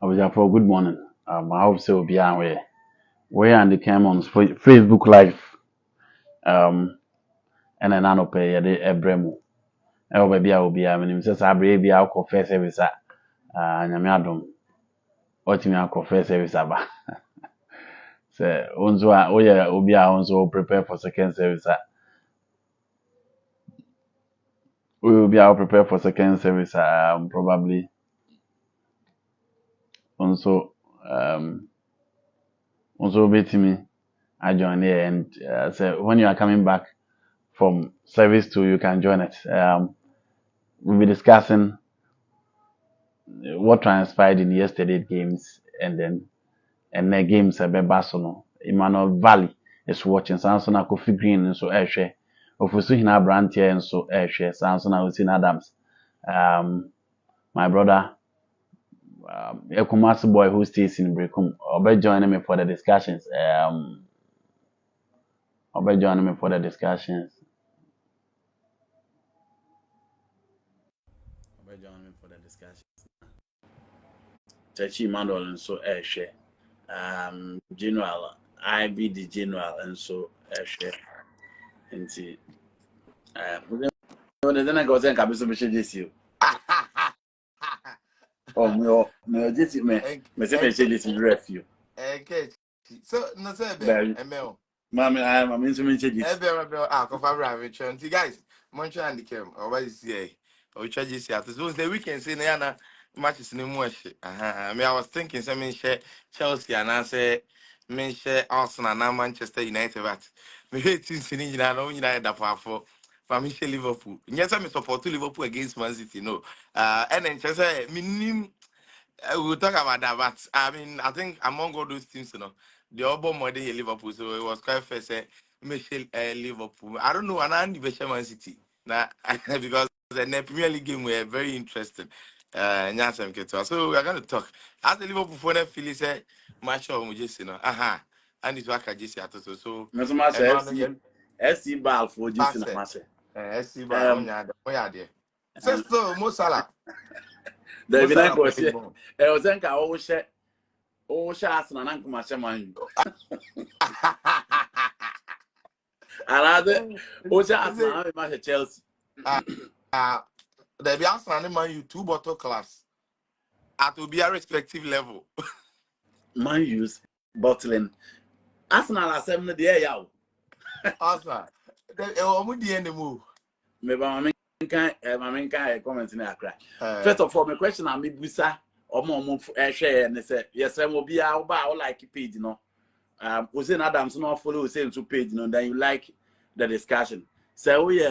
for good morning. I hope so. Be on we and the Kerm on Facebook Live. And then I pay the Ebremu. I will be. I mean, says I be out for first service. Nyamiadum. What me out for first service aba. So onzo obi a onzo prepare for second service. We will be out prepare for second service. Probably also wait me. I join here and so when you are coming back from service two, you can join it. We'll be discussing what transpired in yesterday's games and the games about Barcelona. Emmanuel Valley is watching. Samson Kofi Green and so Eshe. Ofusu Hina Brantia and so Eshe. Samson Hussein Adams. My brother, a Kumasi boy who stays in Brekum. I'll be joining me for the discussions. I'll be joining me for the discussions. Chachi Manuel and so Eshe. General, I be the general and so Eshe. And see, then I go then Kabiso Michel oh, me just me say me this in review. Okay. So no say ML. Mami, I'm into me this. Confirm return. See guys, Montreal and the Kerm. Always here. Or charge this here. So the weekend say na matches no more. I mean I was thinking say me share Chelsea and I say me share Arsenal and Manchester United but me hate things in no United for me share Liverpool. Yes, I support Liverpool against Man City no. And then just say me we'll talk about that, but I mean, I think among all those teams, the other more than Liverpool, so it was quite fair. Say, Michelle Liverpool. I don't know, and I need Man City now because the Premier League game were very interesting. So we're going to talk. As the Liverpool for the Philly say, match of Mujesi, and it's what I just said. So, SC Ball for just in a match. SC Ball, so Mosala. The Vina go say, I was think I always share. Oh, shots and Uncle Machaman. Another, oh, shots and I'm Chelsea. The Arsenal man you two bottle class at will be a respective level. Man use bottling. Arsenal are 7 the air yaw. Arsenal. The end the move. Maybe my main kind comment in Accra. First of all, my question I mean Busa or more share and they say yes, I will be out by like page, Hussein Adams not follow Hussein to page, then you like the discussion. So we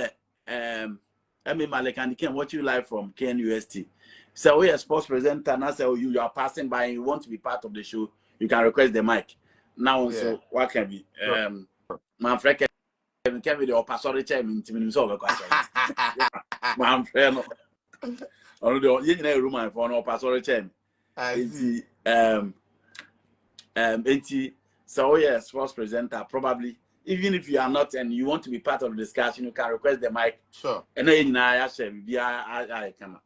I mean Malik and Ken, what you like from Ken UST. So we are sports presenter and I say you are passing by and you want to be part of the show, you can request the mic. Now so what can be my friend can be the pastor chairman to me so my friend on the room and for no pastor chairman. So yes, sports presenter probably even if you are not and you want to be part of the discussion, you can request the mic. Sure. And then I shall be I can.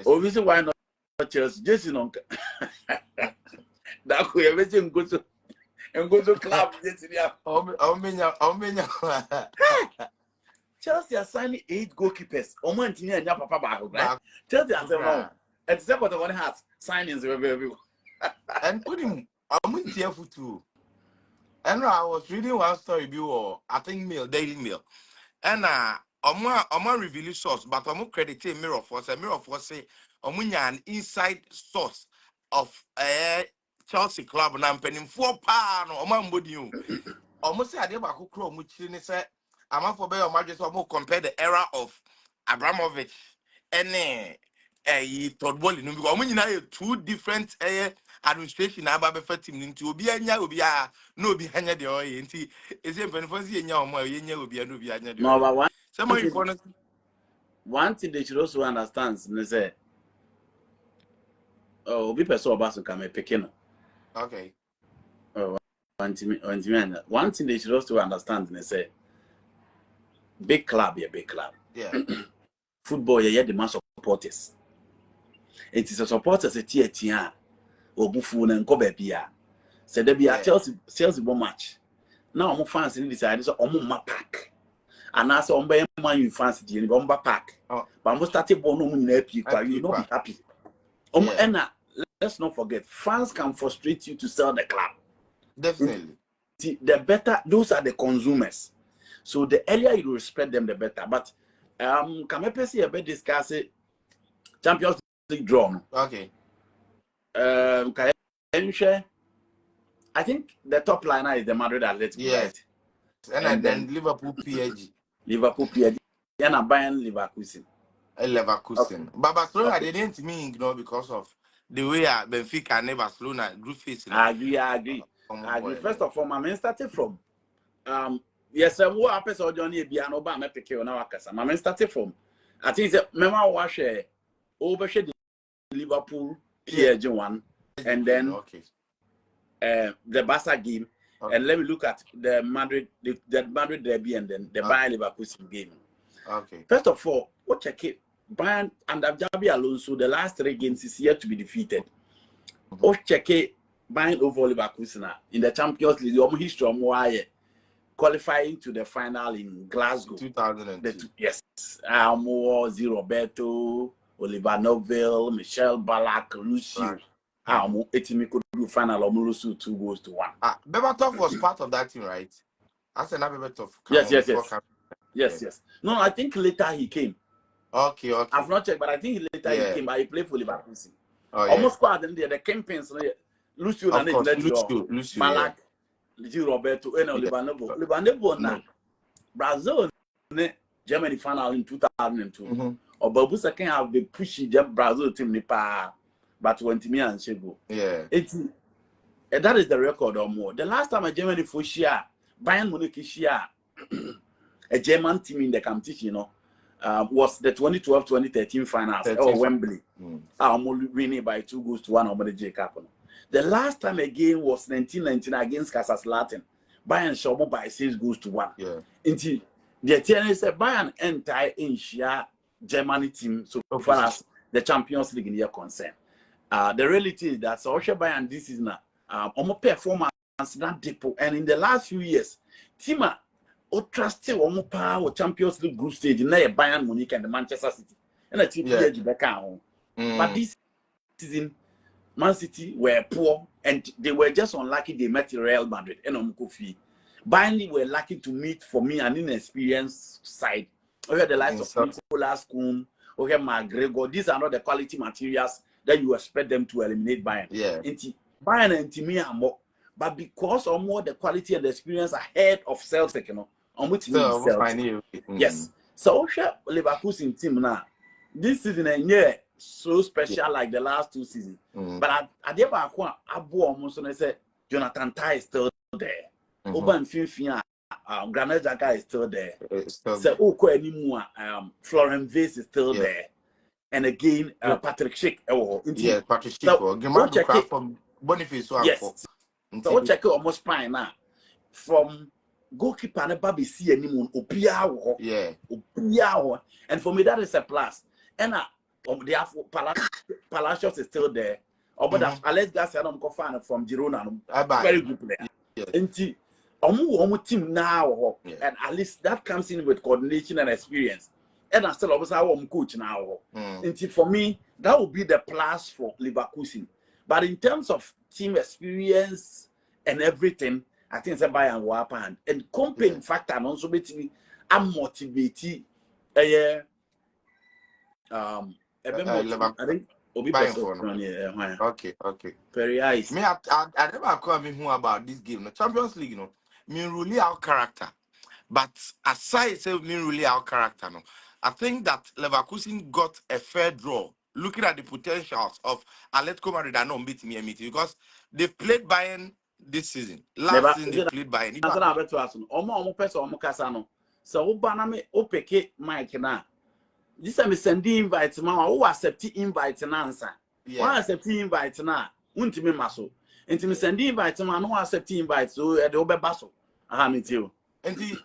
Obviously, why not Chelsea? Just that could everything go to club. Chelsea are signing 8 goalkeepers. Omanti and Papa Baho, right? Chelsea are wrong. Except what the one has signings and put him. I'm with TF too. And I was reading one story before, I think Daily Mail. And I'm revealing source, but I'm crediting Mirror Force say an inside source of a Chelsea club and I'm penning 4 pounds or man would you almost say I did about who which say I'm for better margins or more compare the era of Abramovich and a Todd Bowling because when you know 2 different administration about the team into be a no behind the oil and see is it beneficial in your more will be a no behind the no, but one thing they should also understand is say oh be person about to come picking. Okay. Oh one thing they should also understand is say big club. Yeah. Football the mass supporters. It is a supporters a tia obufu and go baby. Said there be a Chelsea bomb match. Now I'm fancy decided so my pack. And as on by man you fancy the bomber pack. But I'm starting bono in you not be happy. Let's not forget, fans can frustrate you to sell the club. Definitely. The better, those are the consumers. So the earlier you respect them, the better. But can I see a bit discuss it? Champions League draw. Okay. Can you share? I think the top liner is the Madrid Athletic, right? And then Liverpool PSG. Liverpool PSG. And I'm buying Leverkusen. Leverkusen. Okay. But Barcelona, they didn't mean ignore because of the way Benfica and Barcelona group facing. I agree. First of all, I'm starting from yes, what happens on Johnny Biano Bam Epic on our casa. I'm starting from I think the Mema wash over Liverpool PSG one and then the Barca game. Okay. And let me look at the Madrid derby and then the Bayern Leverkusen game. Okay. First of all, what check it? Bayern and Xabi Alonso, the last 3 games is yet to be defeated. What check it? Bayern over Leverkusen in the Champions League. History of qualifying to the final in Glasgow. 2002. Yes. Zero Roberto, Oliver Noville, Michel Ballack, Lucio. Etimi could do final Omurusu 2-1. Bebatov was part of that team, right? I said not Bebatov. Yes. No, I think later he came. Okay. I've not checked, but I think later he came. But he played for Leverkusen. Almost squad in there. The campaigns, Lucio and Lucio. Ballack, Gio Roberto, and Oliver Noville. Oliver Brazil, Germany final in 2002. Or Babusa can have been pushing the Brazil team Nepal. But 20 me and Shego. Yeah. That is the record or more. The last time a Germany for share, Bayern Munich share, a German team in the competition, was the 2012-2013 finals or Wembley. Winning by 2-1 over the J Cup. The last time a game was 1999 against Kaiserslautern. Bayern showed by 6-1. Yeah. Until the team said Bayern enter in share Germany team so far as the Champions League in your concern. The reality is that Social Bayern this is now performance that depot, and in the last few years, Tima trusted power Champions League group stage in Bayern Munich and the Manchester City, and a team But this season, Man City were poor and they were just unlucky they met Real Madrid and Omukofi. Bayern were lucky to meet for me an inexperienced side. We had the likes of Nicolas Kuhn, we have McGregor. These are not the quality materials that you expect them to eliminate Bayern. Yeah. Bayern and Timmy are more, but because of more the quality and the experience ahead of Celtic, on which yes. So Leverkusen team now. This season and so special like the last 2 seasons. But at the back one, Abu almost and I said Jonathan Tah is still there. Oban Finfia, Granit Xhaka is still there. So Oko anymore, Florent Vase is still there. And again, Patrick Schick. Patrick Schick. From Boniface. Yes. So check it almost fine now. From goalkeeper never be see anyone. And for me, that is a plus. And they have Palacios is still there. But Alex Garcia from Girona, very good player. And team now, and at least that comes in with coordination and experience. And I still always our coach now. And for me, that would be the plus for Leverkusen. But in terms of team experience and everything, I think it's a buy and wap and company factor and also basically I'm motivated. I think okay. Very nice. Me, I never call me who about this game. The Champions League, me really our character. But aside say me really our character, I think that Leverkusen got a fair draw. Looking at the potentials of Atletico Madrid, I know beat me because they've played Bayern this season. Last season they played Bayern. That's what I bet to ask. Omo person omo kasano. So baname opeke Mike na. This time send invite mama. Who accept invite na answer. Who accept invite na? Untimi maso. Intimi send invite man. Who accept invite so e de obeba so. Aha me too. And the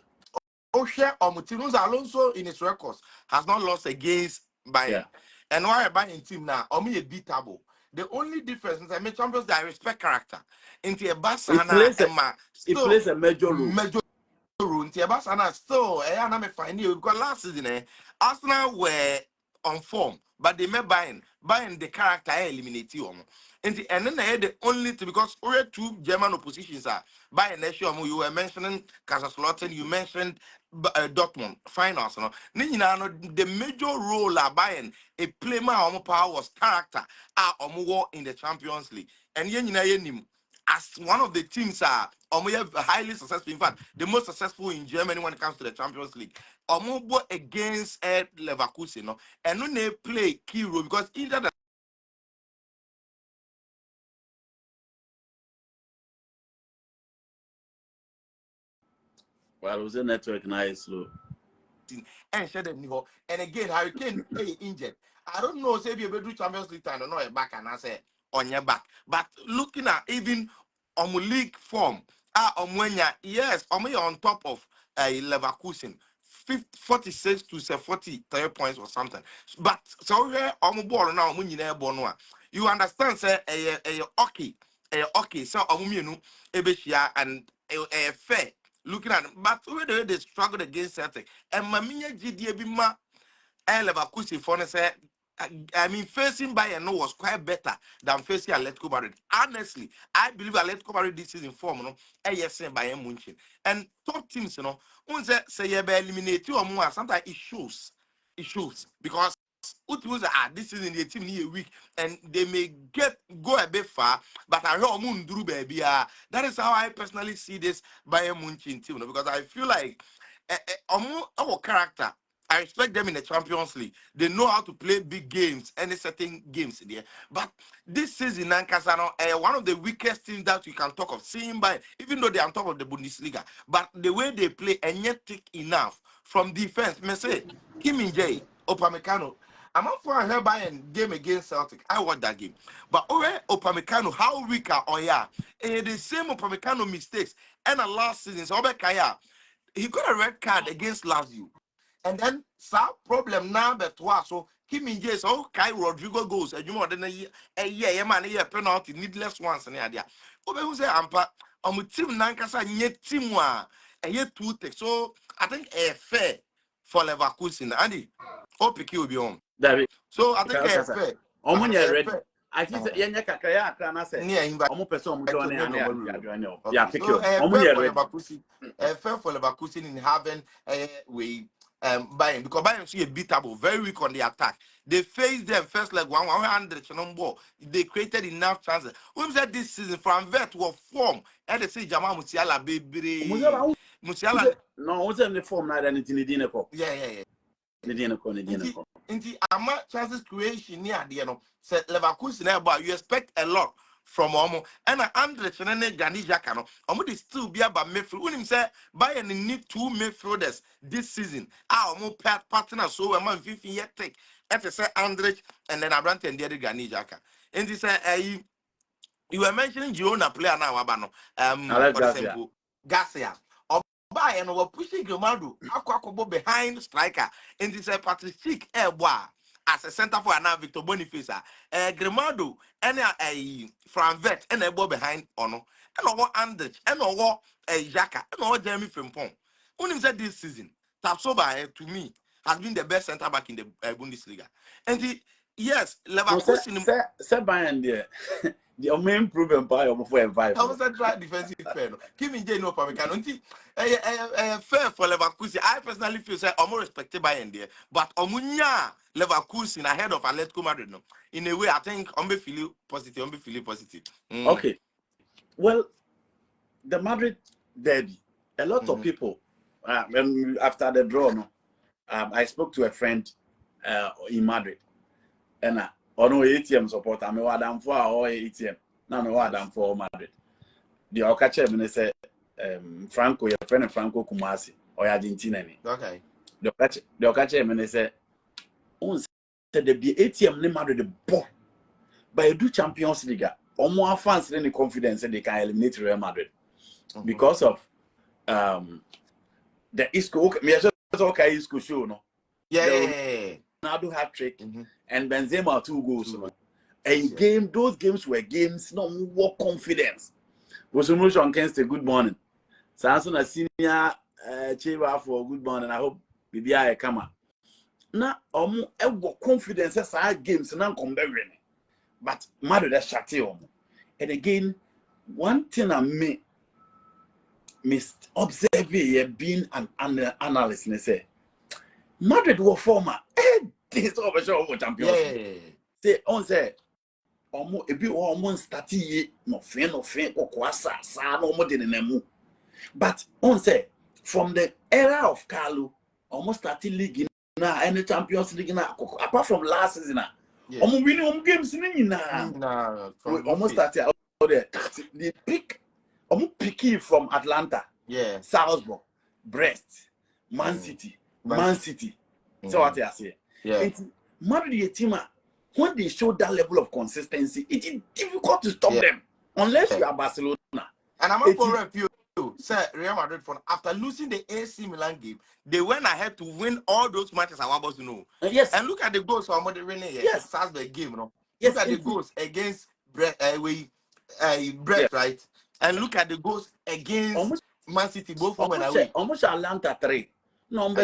Oshe Alonso in his records has not lost against Bayern. And why buying team now? Omo a beatable. The only difference is I mean Champions League I respect character. Into a Basana Emma it still plays a major role. Nti Barcelona still na me find you because last season Arsenal were on form but they may buying the character eliminate you and then the only thing because already two German oppositions are buying next year you were mentioning Kaiserslautern, you mentioned Dortmund finals no the major role are buying a player power was character in the Champions League and as one of the teams are highly successful. In fact, the most successful in Germany when it comes to the Champions League. Omobo against Leverkusen, no, and when they play key role because either the Well, it was a network nice slow. and share them and again Harry Kane injured. I don't know say be able to do Champions League time or not back and I say on your back. But looking at even league form, yes, on top of Leverkusen. 46 to say 43 points or something. But so here ball now you understand say okay so ebeshia and fair looking at but where they struggled against Celtic and Mamiya GD Bima Leverkusen for say I mean, facing Bayern was quite better than facing Atletico Madrid. Honestly, I believe Atletico Madrid this season form, yes, Bayern Munich. And top teams, once say you eliminate you or more, sometimes it shows. It shows because this season the team need a week and they may go a bit far, but I heard Moon Drew baby. That is how I personally see this Bayern Munich team, because I feel like our character. I respect them in the Champions League. They know how to play big games, any certain games there. But this season, Nankasano, one of the weakest teams that you can talk of, seeing by, even though they're on top of the Bundesliga, but the way they play, and yet thick enough from defense. Me say, Kim Min-jae, Upamecano. I'm not for her buying game against Celtic. I watched that game. But Upamecano, how weak are yeah? The same Upamecano mistakes. And the last season, so Kaya, he got a red card against Lazio. And then some problem now that was so Kim in Jays, oh Kai Rodrigo goes and you more than a year man a penalty needless ones and the idea. Oh, who say Ampa team Nankasa yet team one a year two take. So I think a fair for Leverkusen. Andy, hope you will be on. So I think a fair. Ready. I think Yanya Kakaya Kana said, almost person yeah, pick you. A fair for Leverkusen in having a way. Bayern because Bayern see a beatable, very weak on the attack. They faced them first like 100 ball. They created enough chances. Who said this season from vet was form and they say Jamal Musiala baby. Musiala no, what's in the form now than anything in the yeah. The Ama chances creation near the said Leverkusen but you expect a lot from Omo and Andre Chenene Granit Xhaka no Omo dey still be about midfield. When him say Bayern need two midfielders this season. Omo partner so a man 15 year take. If say Andre and then Abrante and the other Granit Xhaka. And he say you were mentioning Girona player now Abano for example Garcia. Bayern were pushing Grimaldo Aquacobo behind striker and this Patrick Schick as a center for now Victor Boniface Grimaldo and Franvet and a ball behind Ono and over Andrich and over Xhaka and over Jeremy Frimpong. When said this season Tapsoba to me has been the best center back in the Bundesliga and yes Leverkusen say Bayern there. The main problem by for a vibe. I was a dry defensive fair. Give me J no Pamecano. Fair for Leverkusen. I personally feel say I'm more respected by India, but Omunya Leverkusen ahead of Atletico Madrid. No, in a way, I think I'm feeling positive. Okay, well, the Madrid derby. A lot of people, after the draw, no, I spoke to a friend in Madrid, and no ATM support. I'm a dam for our ATM. No, no, dam for Madrid. The Okache when they say Franco, your friend Franco Kumasi or Argentina. Okay. The Okache when they say, "Oh, said the ATM name Madrid the ball, but you do Champions League. Or more fans any confidence that they can eliminate Real Madrid because of the Isco. Me just okay Isco show no. Yeah. Ronaldo hat-trick and Benzema 2 goals. And those games were games, no more confidence. Was promotion against a good morning. Samson a senior chamber for good morning. I hope BBI come up. Now, ever confidence as our games and comparing. But mother that shut you. And again, one thing I missed observing being an analyst and say, Madrid were former. This over show champions. Say on say. Ebi almost 30 years, no fin, or kwasa, no more than a moo. But on say, from the era of Carlo, almost 30 league now, and the Champions League now, apart from last season, almost winning games in now. Almost 30 out there. They pick, almost picky from Atlanta, Salzburg, Brest, Man City. So what I say? It's Madrid team. When they show that level of consistency, it is difficult to stop them unless you are Barcelona. And I'm up for a few. Sir, Real Madrid, after losing the AC Milan game, they went ahead to win all those matches I was to know. Yes. And look at the goals for winning yes. Salzburg game. No? Yes. Look at the goals against Brest, right? And look at the goals against Man City, both home and away. Almost Atlanta 3. No,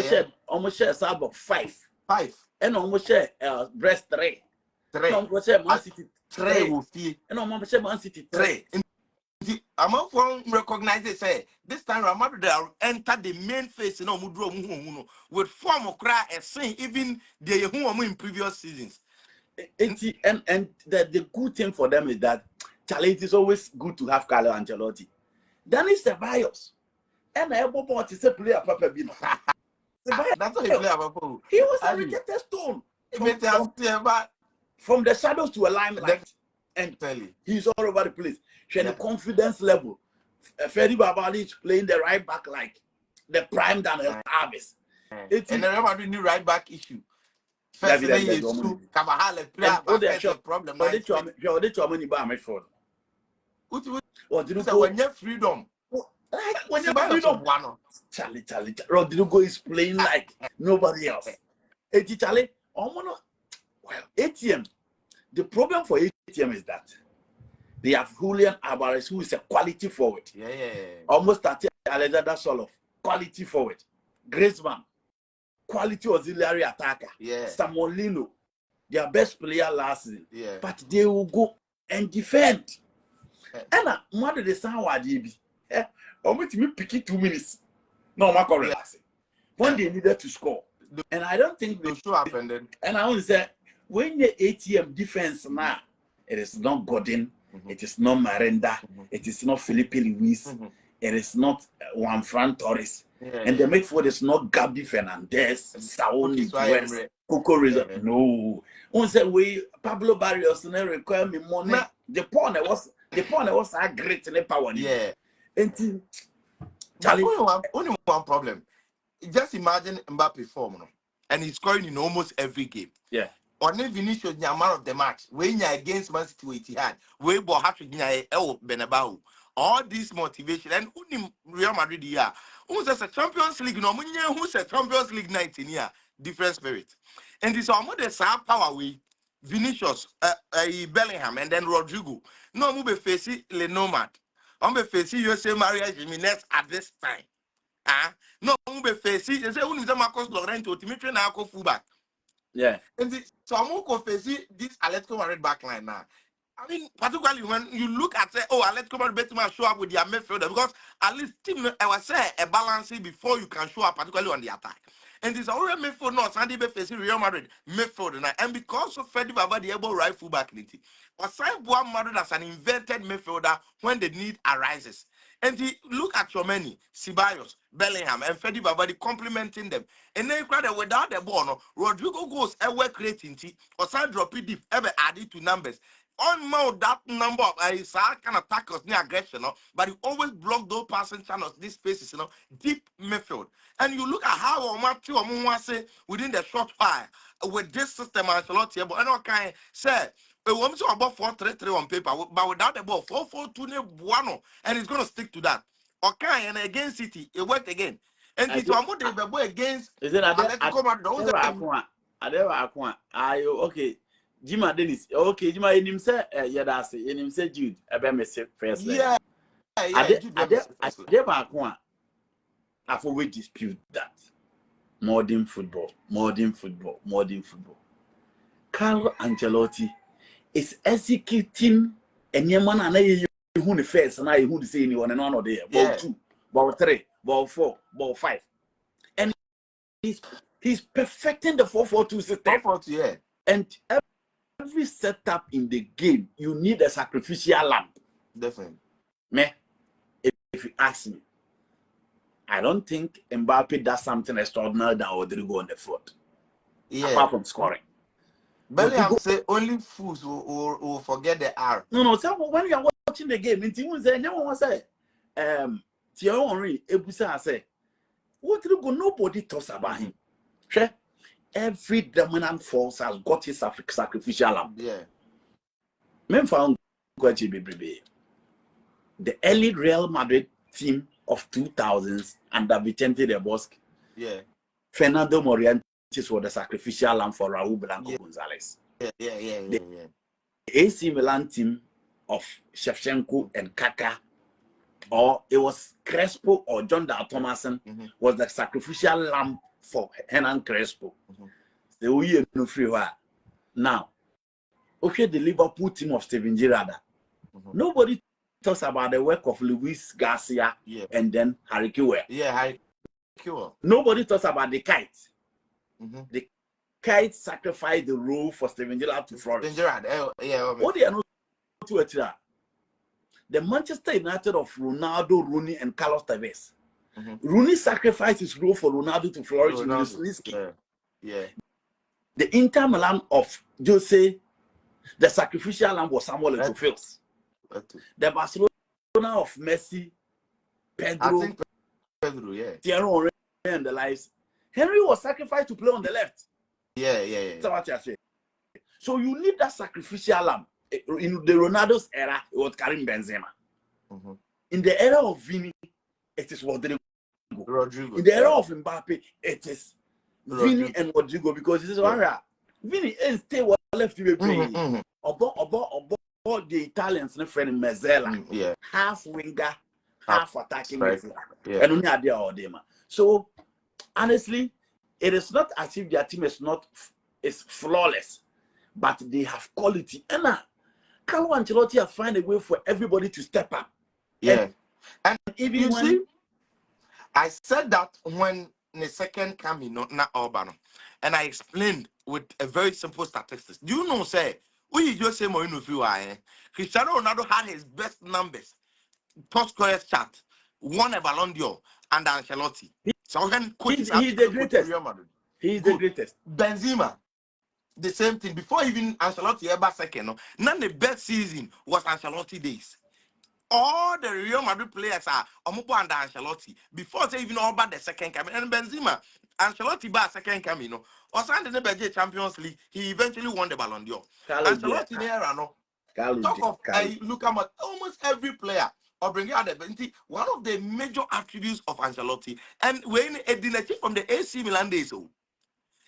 almost share Salzburg 5. And almost share Brest 3. No, Man City 3. And no, Man City 3. I'm not from recognize it. Say this time Real Madrid enter the main phase. With form of cry and saying even they who in previous seasons. And the good thing for them is that it is always good to have Carlo Ancelotti. Then it's Ceballos. And I want to say player Papa Bino. That's what he play about. He was a rejected stone. From the shadows to a limelight, and he's all over the place. She the confidence level. Freddy Babali is playing the right back like the prime Daniel Alves. And the Real Madrid new right back issue. First, problem. What did you say when you have freedom? When you have freedom, Charlie. Rodrigo is playing like nobody else. Charlie, well, ATM. The problem for ATM is that they have Julian Alvarez, who is a quality forward. Almost at Alexander Soloff, quality forward. Griezmann, quality auxiliary attacker. Samuel Lino, their best player last season. But they will go and defend. And mother the sound what be. Almost me pick it 2 minutes. No, my correct. When they needed to score. And I don't think they show up and I only say when the ATM defense now, it is not Godin, it is not Miranda, it is not Felipe Luis, it is not Juan Fran Torres, and the midfield is not Gabi Fernandez, Saúl, Coco Rizzo. No, one said we Pablo Barrios and require me money. The pawn was a great in the power. And Charlie, only one problem. Just imagine Mbappe form, and he's scoring in almost every game. Or ne Vinicius the man of the match. When you against Man City with had, we bought hat-trick Benabao. All this motivation and who Real Madrid here. Who's a Champions League? No, who's a Champions League 19 year different spirit. And this almost the same power we Vinicius, Bellingham, and then Rodrigo. No, move facing Le Nomad. I'm be facing USA Maria Jimenez at this time. No, move facing. They say who is Marcos Llorente to me train now go fullback. And so I'm going to face this Atletico Madrid backline now. I mean, particularly when you look at Atletico Madrid better show up with their midfielder because at least team I was say a balance before you can show up, particularly on the attack. And this already midfield now, Sandy be facing Real Madrid midfield now, and because of Freddy Baba the able right fullback niti, assign Boa Madrid as an invented midfielder when the need arises. And look at your many Ceballos, Bellingham, and Freddy Babadi complementing them. And then without the ball, no, Rodrigo goes ever creating or some drop it deep, ever added to numbers. On more that number of kind of tackles near aggression, no, but you always block those passing channels, these spaces, deep midfield. And you look at how Matthew say within the short while with this system, Ancelotti, but I know kind say. We want to about 4-3-3 on paper, but without the ball, 4-4-2-1, and it's going to stick to that. Okay, and against City, it worked again. And it's almost the boy against Atletico Madrid. Adewa akwa. Ayo okay. Jima Dennis. Okay, Jima enim say yedase. Enim say Jude. Ebe me say first leg. Yeah, Jude Ade akwa. After we dispute that. Modern football. Carlo Ancelotti is executing anyone and I who the first and I who say anyone and one there. Ball 2, ball 3, ball 4, ball 5. And he's perfecting the 4-4-2 system. 4-4-2, yeah. And every setup in the game, you need a sacrificial lamb. Definitely. Me, if you ask me, I don't think Mbappe does something extraordinary than Rodrigo on the foot. Yeah. Apart from scoring. Bellingham say only fools will forget the R. No. So when you are watching the game, it will say, no one say, Thierry Henry, Ebusa say, what do go? Nobody talks about him. Every dominant force has got his sacrificial lamb. Yeah. Men found the early Real Madrid team of 2000s under Vicente del Bosque. Yeah. Fernando Morientes was the sacrificial lamb for Raúl Blanco Gonzalez. Yeah. The AC Milan team of Shevchenko and Kaká, or it was Crespo or John Dal Thomason, was the sacrificial lamb for Hernan Crespo. The way no free now, okay, the Liverpool team of Steven Gerrard. Nobody talks about the work of Luis Garcia and then Harry Kewell. Yeah, Harry Kewell. Nobody talks about the Kite. The Kite sacrificed the role for Steven Gerrard to flourish. Gerrard, What they are not to it. The Manchester United of Ronaldo, Rooney, and Carlos Tevez. Rooney sacrificed his role for Ronaldo to flourish in Wisniewski. Yeah. The Inter Milan of Jose, the sacrificial lamb was Samuel Eto'o. The Barcelona of Messi, Pedro, yeah. Thierry Henry, and the likes. Henry was sacrificed to play on the left. Yeah. That's what I say. So you need that sacrificial lamb. In the Ronaldo's era, it was Karim Benzema. In the era of Vini, it is Rodrigo. In the era of Mbappe, it is Vini and Rodrigo, because this is one era. Vini ain't stay what left to be playing. About the Italians, friend Mezzella, half winger, half attacking midfielder. And only idea all them. So honestly, it is not as if their team is flawless, but they have quality. And Carlo Ancelotti has found a way for everybody to step up. Yeah. And even you when see, I said that when the second came in, not Urbano, and I explained with a very simple statistics. Do you know, say, we just say more in Cristiano Ronaldo had his best numbers, top scorers chart, won a Ballon d'Or under Ancelotti. So when he's the greatest. He's the greatest. Benzema, the same thing. Before even Ancelotti ever second, none the best season was Ancelotti days. All the Real Madrid players are Omupo under Ancelotti. Before they even all about the second coming. And Benzema, Ancelotti by second coming. Or signed the Liga Champions League. He eventually won the Ballon d'Or. Ancelotti there, no. Talk of I look at almost every player. Or bring out the one of the major attributes of Ancelotti. And when a dinner from the AC Milan days,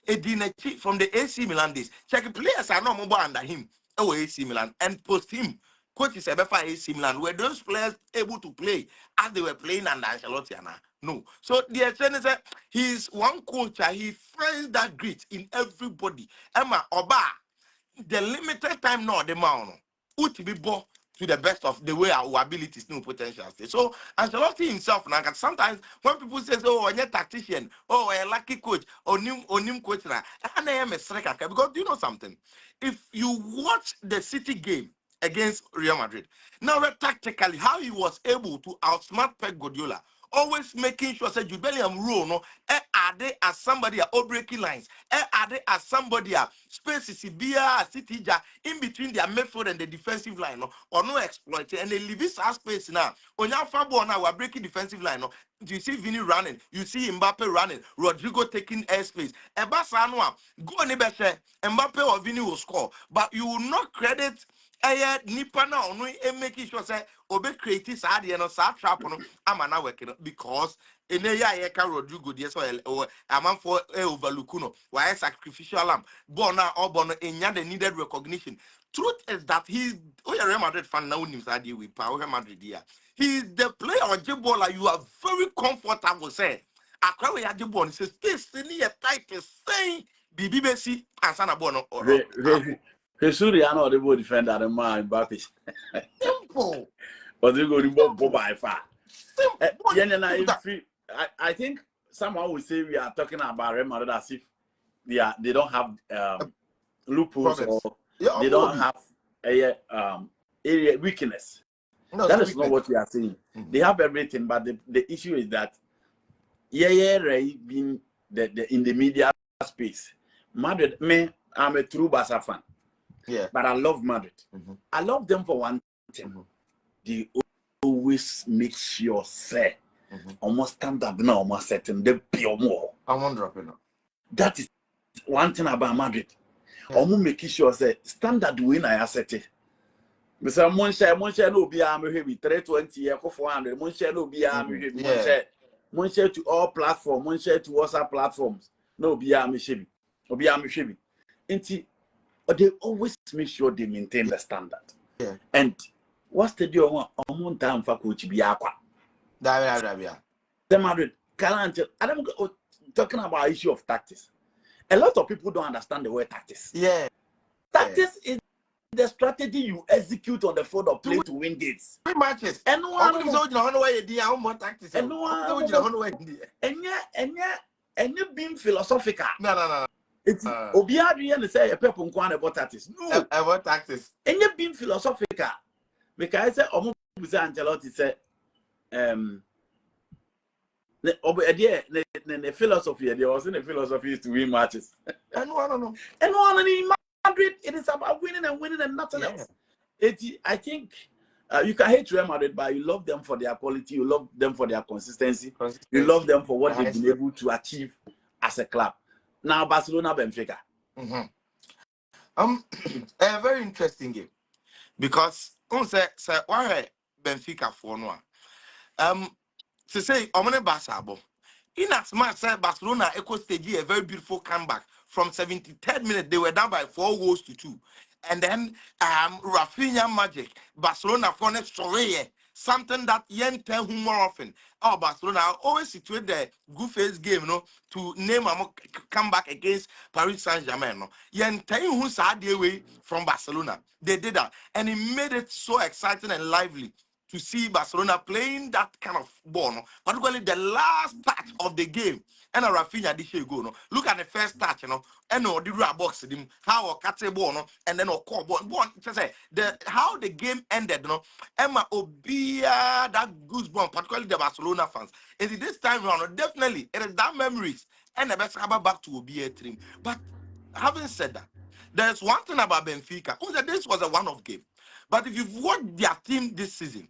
a dinner from the AC Milan days. Check players are not mobile under him. Oh, AC Milan and post him. Coach is a AC Milan. Were those players able to play as they were playing under Ancelotti? No. So the extent is that he's one coach. He finds that grit in everybody. Emma Oba, the limited time now the man would be born to the best of the way our abilities, no potential. So Ancelotti himself now, sometimes when people say, "Oh, I'm a tactician," "Oh, a lucky coach," or new coach now, and I am a striker, because do you know something? If you watch the City game against Real Madrid, now tactically how he was able to outsmart Pep Guardiola, always making sure that Jude Bellingham rule no, are they as somebody or breaking lines, are they as somebody spaces City in between their midfield and the defensive line no, or no exploit and they leave this space now. On your far ball now, we're breaking defensive line no. You see Vini running, you see Mbappe running, Rodrigo taking airspace. Ebasa no go Mbappe or Vini will score, but you will not credit Nipa na ono making sure say obe create sad no sad trap no ama na work no because ene ya ka Rodrigo dey so aman for overlook no why sacrificial lamb born na obo no enya the needed recognition. Truth is that he's Real Madrid fan now him sad with Real Madrid here. He's the player on Jibola you are very comfortable say akwa we Jibola says space ni tight saying bibi besi ansa na ball no SerieA no the ball defender the man Mbappe. Simple. But they go to by far. Simple. I think someone will say we are talking about Real Madrid as if they don't have loopholes or they don't have a area weakness. No, that is not what we are saying. They have everything, but the issue is that being in the media space. Madrid, I'm a true Barca fan. Yeah, but I love Madrid. I love them for one thing. They always make sure say almost stand up now, almost setting the pure more. I won't drop it now. That is one thing about Madrid. Almost making sure say standard win I set it. Mr. Monshare no be am heavy 320 year 400. Monshare no be am heavy. Monshare to all platforms. Monshare to WhatsApp platforms. No be am heavy. Obi am heavy. But they always make sure they maintain the standard. Yeah. And what's the deal on time for coach Biakwa? The Madrid, I'm talking about issue of tactics. A lot of people don't understand the word tactics. Yeah. Tactics is the strategy you execute on the field of play to win games. 3 matches. And you being philosophical. No. It's Obiadi and say a pepper about tactics. No, about tactics. And you being philosophical. Because I said, Ancelotti said, the philosophy, there wasn't a philosophy to win matches. And one in Madrid, it is about winning and nothing else. I think you can hate Real Madrid, but you love them for their quality, you love them for their consistency. You love them for what they've been able to achieve as a club. Now Barcelona Benfica. A very interesting game because on say why Benfica for no. To say omene Barca in as much as Barcelona echo stage a very beautiful comeback from 73rd minute they were down by 4 goals to 2. And then Rafinha magic Barcelona for next SerieA, something that yen tell who more often. Oh, Barcelona always situate the good face game, to name a comeback against Paris Saint-Germain. No, yen tell who sad away from Barcelona. They did that, and it made it so exciting and lively to see Barcelona playing that kind of ball, particularly the last touch of the game. And Rafinha did go, no. Look at the first touch, and the raw box him, how or catch a ball, and then call ball. How the game ended, Emma Obia that goosebump, particularly the Barcelona fans. Is it this time around? Definitely, it is that memories and the best come back to Obia team. But having said that, there's one thing about Benfica. This was a one-off game. But if you've watched their team this season,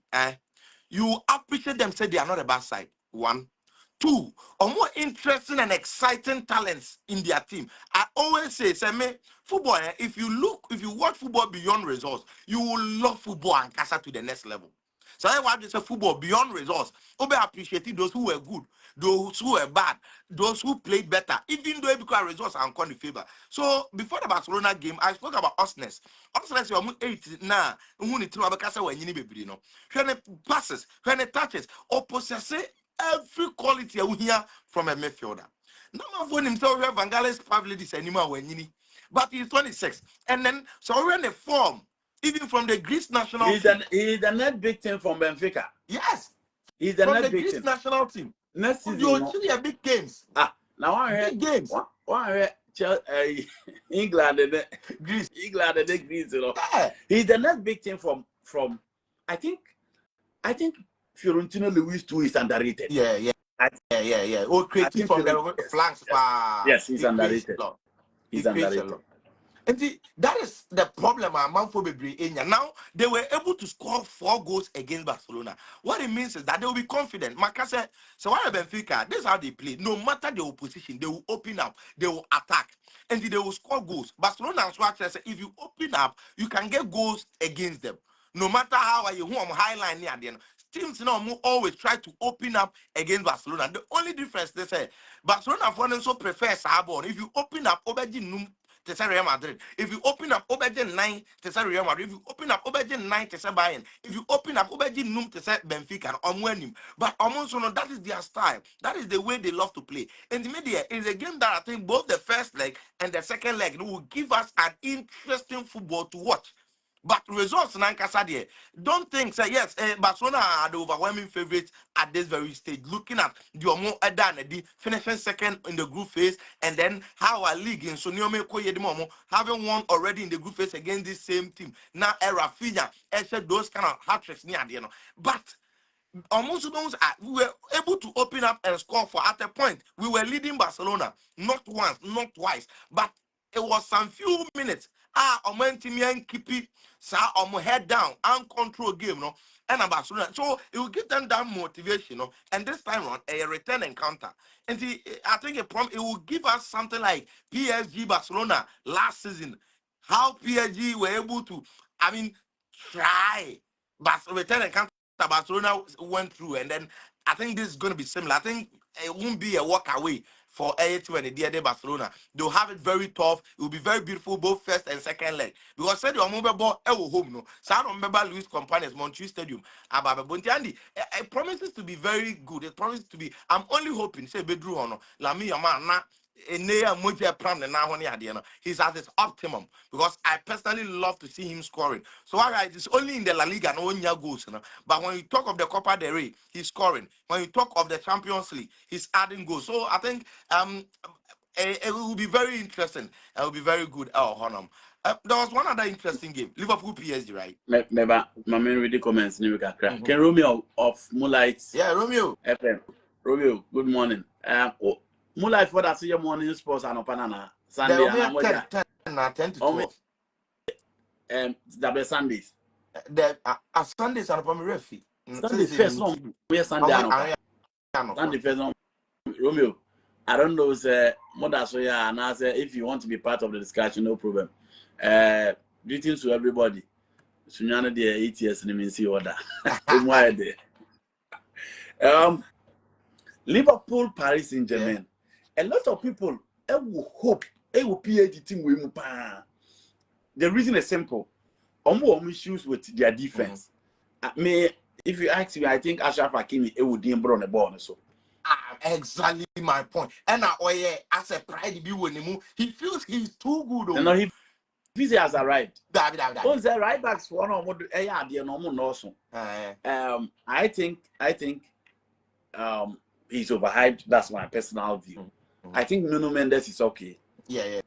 you appreciate them, say they are not a bad side. 1. 2, or more interesting and exciting talents in their team. I always say, football, if you watch football beyond results, you will love football and cast it to the next level. So I want to say football beyond results. Obe appreciating those who were good, those who were bad, those who played better, even though because results are in favor. So before the Barcelona game, I spoke about Osnes. Osnes, you are 8 now. When it passes, when it touches, or possesses every quality you hear from a midfielder. No man for himself have Vangales Pavlidis anymore when you but he's 26. And then so we're in a form, even from the Greece national team. He's the net victim from Benfica. Yes. He's the net victim. Greece national team. Next season. You big games. Now I heard big games. England and Greece. England and Greece, He's the net victim from I think Fiorentino Luis too is underrated. Yeah. Oh, creative from the flanks. Yes, he's underrated. He's underrated. And that is the problem among Fobebri Enya. Now they were able to score 4 goals against Barcelona. What it means is that they will be confident. Maka said, so why Benfica? This is how they play. No matter the opposition, they will open up, they will attack, and they will score goals. Barcelona and Swatch said, if you open up, you can get goals against them. No matter how you highline near the end. Teams now always try to open up against Barcelona. The only difference they say, Barcelona for them so prefer Sabon. If you open up, Obeji to Real Madrid. If you open up Obeji 9 to Real Madrid. If you open up Obeji 9 to Bayern. If you open up Obeji Num to Benfica or Omwenim. But almost that is their style. That is the way they love to play. And the media is a game that I think both the first leg and the second leg will give us an interesting football to watch. But results Nankasa there. Don't think say yes, Barcelona are the overwhelming favorites at this very stage. Looking at the Omo Edan finishing second in the group phase, and then how our league in Soniome Koyedimomo having won already in the group phase against this same team. Now Rafinha, those kind of hat-tricks near the end. But almost those we were able to open up and score for at a point. We were leading Barcelona, not once, not twice, but it was some few minutes. Omentimian keep it, head down and control game, no, and Barcelona. So it will give them that motivation, no. And this time around, a return encounter. And I think it will give us something like PSG Barcelona last season. How PSG were able to, try, but return encounter. Barcelona went through, and then I think this is going to be similar. I think it won't be a walk away for A2 and the DD Barcelona. They'll have it very tough. It will be very beautiful both first and second leg. Because said your mobile ball home no. So I don't remember Luis Companys Montjuic Stadium. It promises to be very good. It promises to be. I'm only hoping say Bedru Hono. Lami Yama he's at his optimum because I personally love to see him scoring. So it's only in the La Liga no one goals, but when you talk of the Copa del Rey, he's scoring. When you talk of the Champions League, he's adding goals. So I think it will be very interesting. It will be very good. There was one other interesting game, Liverpool PSG, right? Maybe my main reading comments. Can Romeo of Moonlight? Yeah, Romeo. FM. Romeo, good morning. Moonlight for that your morning sports and Panana Sunday and 10 to 12. Double Sundays. The Sundays are upon referee. Sunday first long. We are Sunday. Sunday first long. Romeo, I don't know mother so yeah, and I say if you want to be part of the discussion, no problem. Greetings to everybody. Sunyana the 8 years in the order. Liverpool, Paris Saint-Germain. Yeah. A lot of people will hope they will PSG team will move. The reason is simple. Omo issues with their defense. If you ask me, I think Ashraf Hakimi would dimber on the ball so. Exactly my point. And as a pride be when he feels he's too good. No, he has arrived. Those the right backs for no I think he's overhyped. That's my personal view. I think Nuno Mendes is okay. Yeah.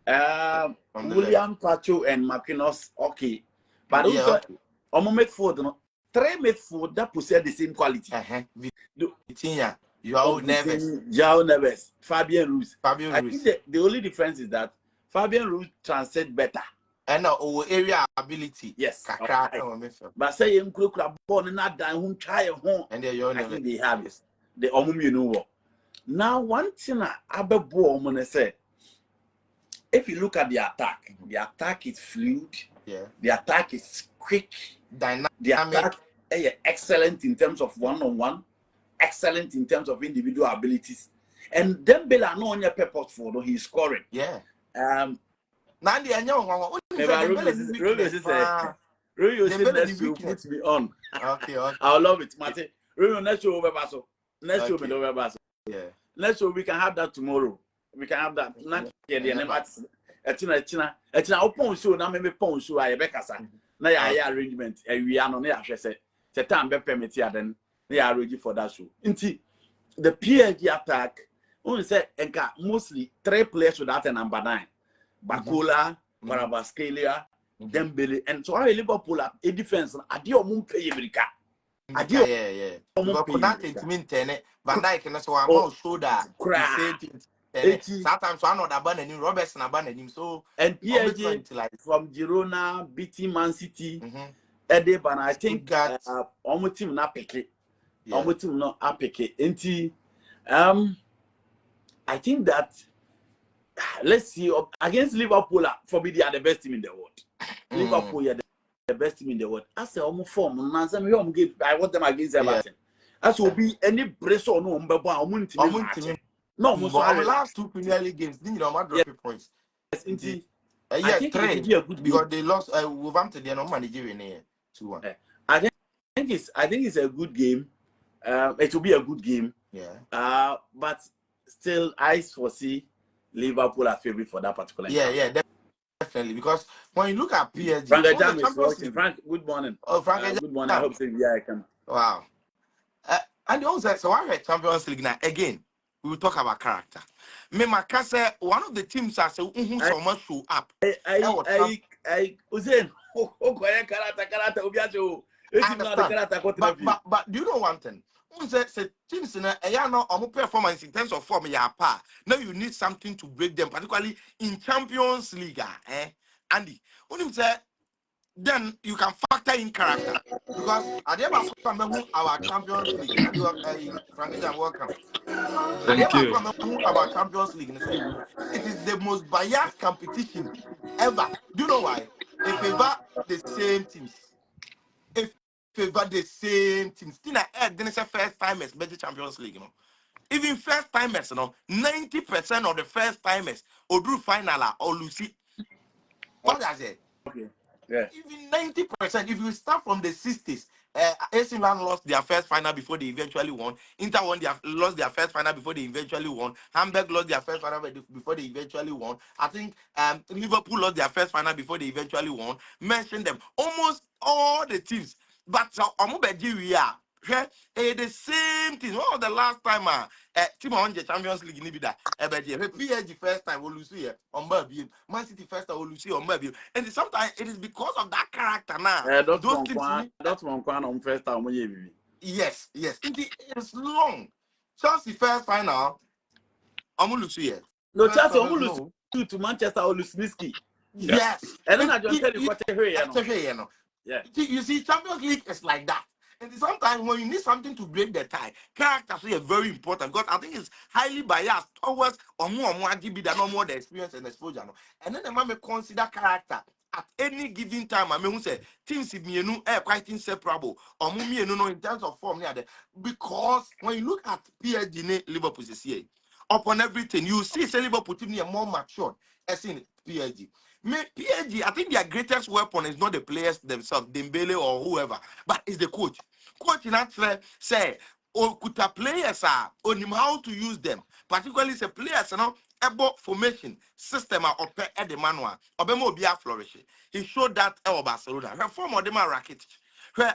William Pacho and Marquinhos okay. But also, midfield, 3 midfield that possess the same quality. Joao Neves, Fabian Ruiz. I think the only difference is that Fabian Ruiz translates better. And area ability. Yes. But say him ball and not down whom try home. And I think they have it. The you know. Now one thing I be say, if you look at the attack is fluid. Yeah. The attack is quick. Dynamic. The attack is excellent in terms of one-on-one. Excellent in terms of individual abilities. And Dembele no on your purposeful, though he's scoring. Yeah. Nandi Anyo, Rio said next show put me on. Okay. I love it, Mate. Rio next show over Basso. Next show over Basso. Yeah. Next show we can have that tomorrow. We can have that. Etina open show na me pon show aye be kasa. Na ya arrangement. We are no na ya say. Time be permit ya then. They are ready for that show. Inti the PSG attack only say enka mostly 3 players without a number 9. Bakola, Kvaratskhelia, Dembele, and so I Liverpool a defense. Adio mumpe America. Adio yeah. But that it mean 10. Van Dijk and so I'm shoulder. Sometimes one of the abandoned Robertson abandoned him. So and PSG from Girona beating Man City. But I think almost team not pick it. Almost team not pick it. I think that let's see against Liverpool. For me, they are the best team in the world. Liverpool are the best team in the world. I say almost form. I want them against Everton. As will be any brace or no team. No, last 2 Premier League games, didn't you know drop points? Yes, I think 3 it will be a good because they lost Wolverhampton. They are not managing here 2-1. I think it's a good game. It will be a good game. Yeah. But still, I foresee Liverpool are favorite for that particular. Yeah, definitely. Because when you look at PSG, Frank Jam is watching. Frank, good morning. Oh, Frank, good morning. I hope so. Yeah, I can. Wow. And also, so I heard Champions League now again. We will talk about character. Me Makase, one of the teams I say who so much show up. Usain. But do you know one thing? Say teams in a performance in terms of form pa. Now you need something to break them, particularly in Champions League. Andy, when you say then you can factor in character because at the end our Champions League. Frank, welcome. Thank you. About Champions League, it is the most biased competition ever. Do you know why? It favor the same teams. It favor the same teams. Still, then it's a first timers, better Champions League, Even first timers, 90% of the first timers or do final or lose. What does it? Okay. Yeah. Even 90%, if you start from the 60s, AC Milan lost their first final before they eventually won. Inter lost their first final before they eventually won. Hamburg lost their first final before they eventually won. I think Liverpool lost their first final before they eventually won. Mention them. Almost all the teams. But Nigeria, the same thing. What was the last time team on the Champions League in Libya? PSG first time will lose here on Baby. Man City first time will lose here on Baby. And sometimes it is because of that character now. That's one on first time. Yes. It's long. Chelsea first final. I'm going to lose here. No, Chelsea will lose to Manchester or Lusniski. Yes. And then I just tell you what yeah. You see, Champions League is like that. And sometimes when you need something to break the tie, characters are very important because I think it's highly biased towards or more GB than no more the experience and exposure. And then the man may consider character at any given time. I mean, who say teams if me quite inseparable or me in terms of form near there. Because when you look at PSG Liverpool this year, upon everything, you see say Liverpool team are more matured as in PSG. PSG, I think their greatest weapon is not the players themselves, Dembele or whoever, but it's the coach. Coach in actually say, kuta players are on him how to use them, particularly the players, about formation system or at the manual, or be flourish. He showed that at Barcelona. Her form of them are racket.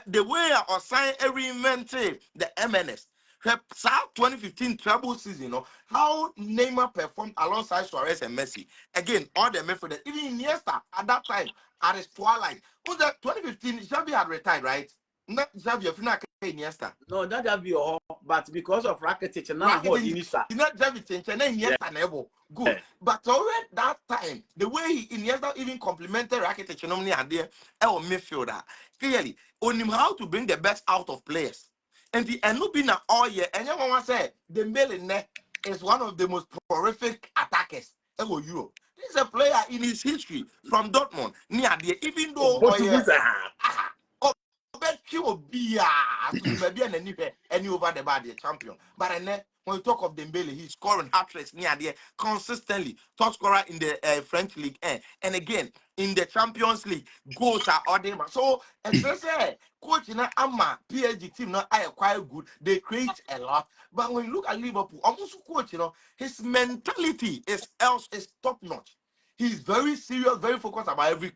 The way I assign reinvented the MNS. South 2015 treble season, how Neymar performed alongside Suarez and Messi. Again, all the midfielders, even Iniesta at that time, at his twilight. Was that 2015? Xavi had retired, right? Not Xavi, if not Iniesta. No, that Xavi, but because of Rakitic, and not Xavi change, and Iniesta never good. But already that time, the way Iniesta even complimented Rakitic, and there, our midfielder, clearly, on him how to bring the best out of players. And the Enubina all year, and everyone said the Dembele is one of the most prolific attackers ever Europe. This is a player in his history from Dortmund near the even though any over the body champion. But when you talk of Dembele, he's scoring hat-tricks near there consistently, top scorer in the French League, and again in the Champions League, goals are ordered. So, as I say, coach in Amma PSG team now are quite good. They create a lot, but when you look at Liverpool, almost coach, his mentality is top notch. He's very serious, very focused about every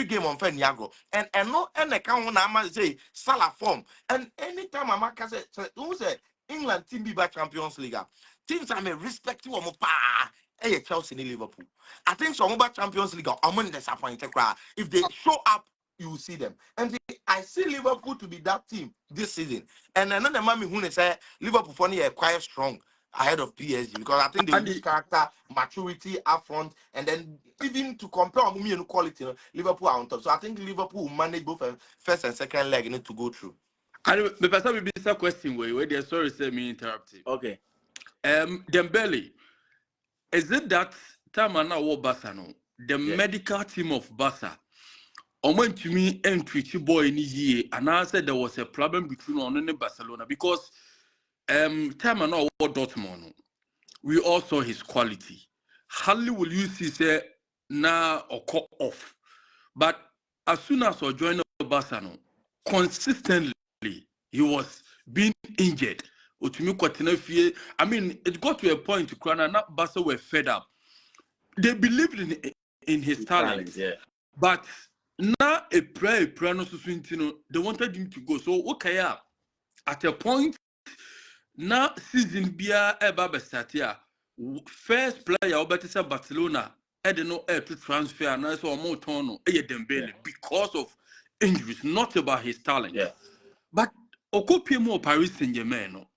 game on Feniago. And no any account when I say Salah form. And anytime I'm say who say England team be by Champions League. Teams I may respect you Chelsea in Liverpool. I think some about Champions League I'm disappointed. If they show up, you will see them. And I see Liverpool to be that team this season. And another mommy who say Liverpool for quite strong. ahead of PSG because I think they use character, maturity up front, and then even to compare quality, Liverpool are on top. So I think Liverpool will manage both first and second leg to go through. And the person will be a question where they sorry say me interrupted. Okay. Dembele, is it that time and now Barca no? The medical team of Barca. Went to me and treat boy in his year, and I said there was a problem between on and Barcelona because time and now Dortmund. We all saw his quality. Hardly will you see say now or cut off. But as soon as I joined Barcelona, consistently he was being injured. I mean, it got to a point to Krana, not Barca were fed up. They believed in his talent. Yeah. But now a prayer no they wanted him to go. So okay, at a point now season bia eba start here. First player obeti say Barcelona no air to transfer and so more turn Dembele because of injuries, not about his talent. Yeah. But Okopie more Paris Saint-Germain. No.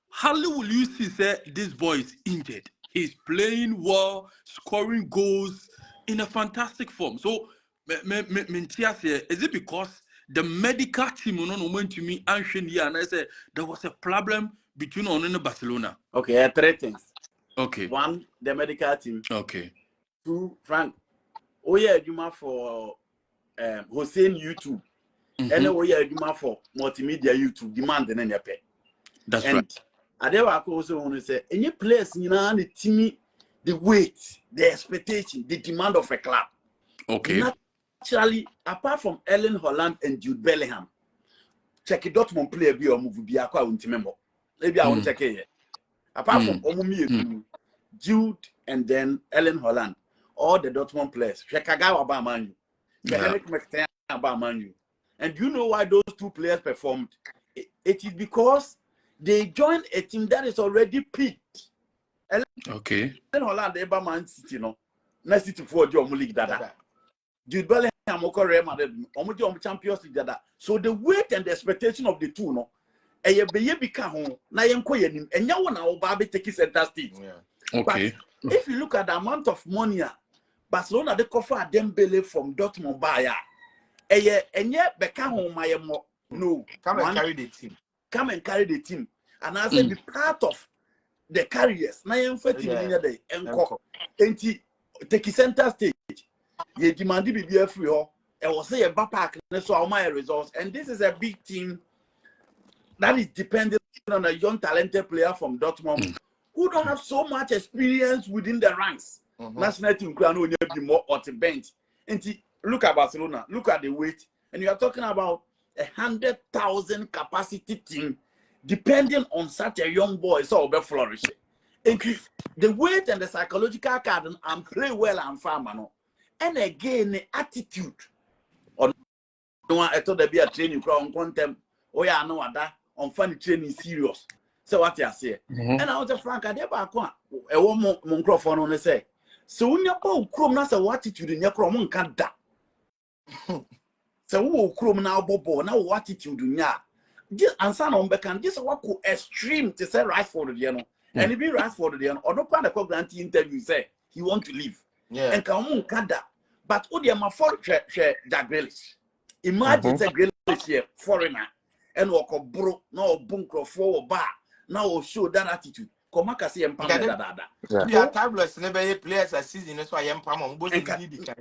How will you see say this boy is injured? He's playing well, scoring goals in a fantastic form. So is it because the medical team went to me and I said there was a problem between on and Barcelona? Okay, three things. Okay. One, the medical team. Okay. Two, Frank. Oh yeah, Juma for Hussein YouTube. And oh yeah, Juma for multimedia YouTube. Demand and your pay. That's right. And I also want to say, any place you know the team, the weight, the expectation, the demand of a club. Okay. Naturally, apart from Erling Haaland and Jude Bellingham, check it Dortmund play be or move be aqua member. Maybe I won't check it. Apart from Omumi, Jude and then Erling Haaland, all the Dortmund players, Shekagawa about Manu, Henrik McTair about Manu. And do you know why those two players performed? It is because they joined a team that is already peaked. Okay. Erling Haaland, they Man City, no, next City for the Ligue dada. Jude Bellingham, Real Madrid, Champions League dada. So the weight and the expectation of the two, no. Eye beye bika ho na yenko yenim enya wo na wo ba be take center stage. Okay. But if you look at the amount of money Barcelona they cover Dembele from Dortmund buyer, eye enye beka ho mayemo. No, come and carry the team. Come and carry the team. And I say be part of the carriers. Na yenfa team near the enko. Enti take center stage. Ye demand be free ho. E was say e ba park na so all my results, and this is a big team that is dependent on a young talented player from Dortmund who don't have so much experience within the ranks. National team can only be more on the bench. And look at Barcelona, look at the weight, and you are talking about 100,000 capacity team depending on such a young boy, so will be flourishing. And the weight and the psychological card and play well and farm, and again the attitude. On I thought there be a training crowd contempt. Oh yeah, I know that. On funny training serious. So what you say? And I was a Frank, I never come. A woman microphone on the say. So when you go chrome, that's a attitude in your chrome can't da. So who chrome now bobo now what attitude in ya? Just answer on beckan just what could extreme to say right for the piano. And if you right for the piano, or no kind of grantee interview say he want to leave. Yeah. And come on can't da. But Odia my for share Jack Grealish. Imagine say Grealish here foreigner. And walk a bro, no bunker for bar, now show that attitude. Come on, see and we are timeless, never players a season, that's why I am Pamon.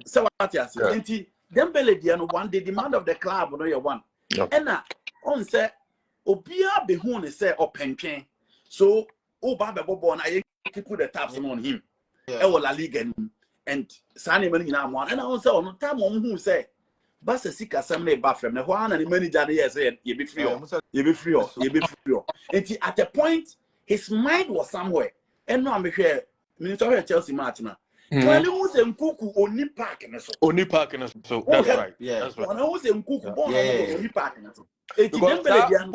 So what you say? Dembele Diano one, the demand of the club, no, you one. And now, on say, Obia Behun say, or Penchain. So, Baba Bobo, I put the taps on him. La Liga and Sunny Melina, and I was on time on who say. Basa sika samle ba from the one and the manager there said you be free you be free and at a point his mind was somewhere and no I'm here minister Chelsea match na Kwale who say nkuku oni park na so that's right that's right who say nkuku oni park na so Dembele dia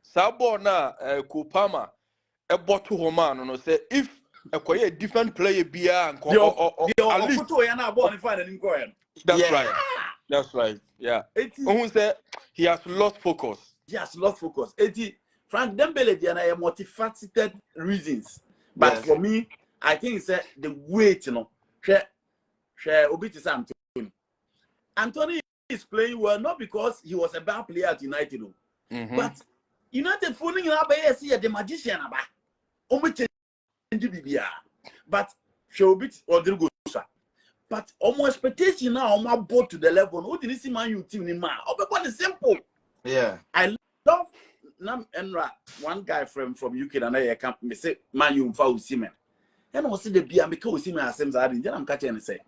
sabo na Kupama e boto ho man no say if a different player bia and at least ya na ball ni find ni go that's right. That's right. Yeah. Who said he has lost focus? He has lost focus. Frank Dembele there are multifaceted reasons. But for me, I think it's the weight, you know. Share Obiti Anthony. Anthony is playing well not because he was a bad player at United, but United fooling up the magician about. But Showbit or Drugosa. But almost expectation now my boat to the level. Who didn't see Man U team in man? But it's simple. Yeah. I love Nam Enra, one guy from UK and I can't say Man U for Osimhen. And also the beer because Osimhen has seems then I'm catching and say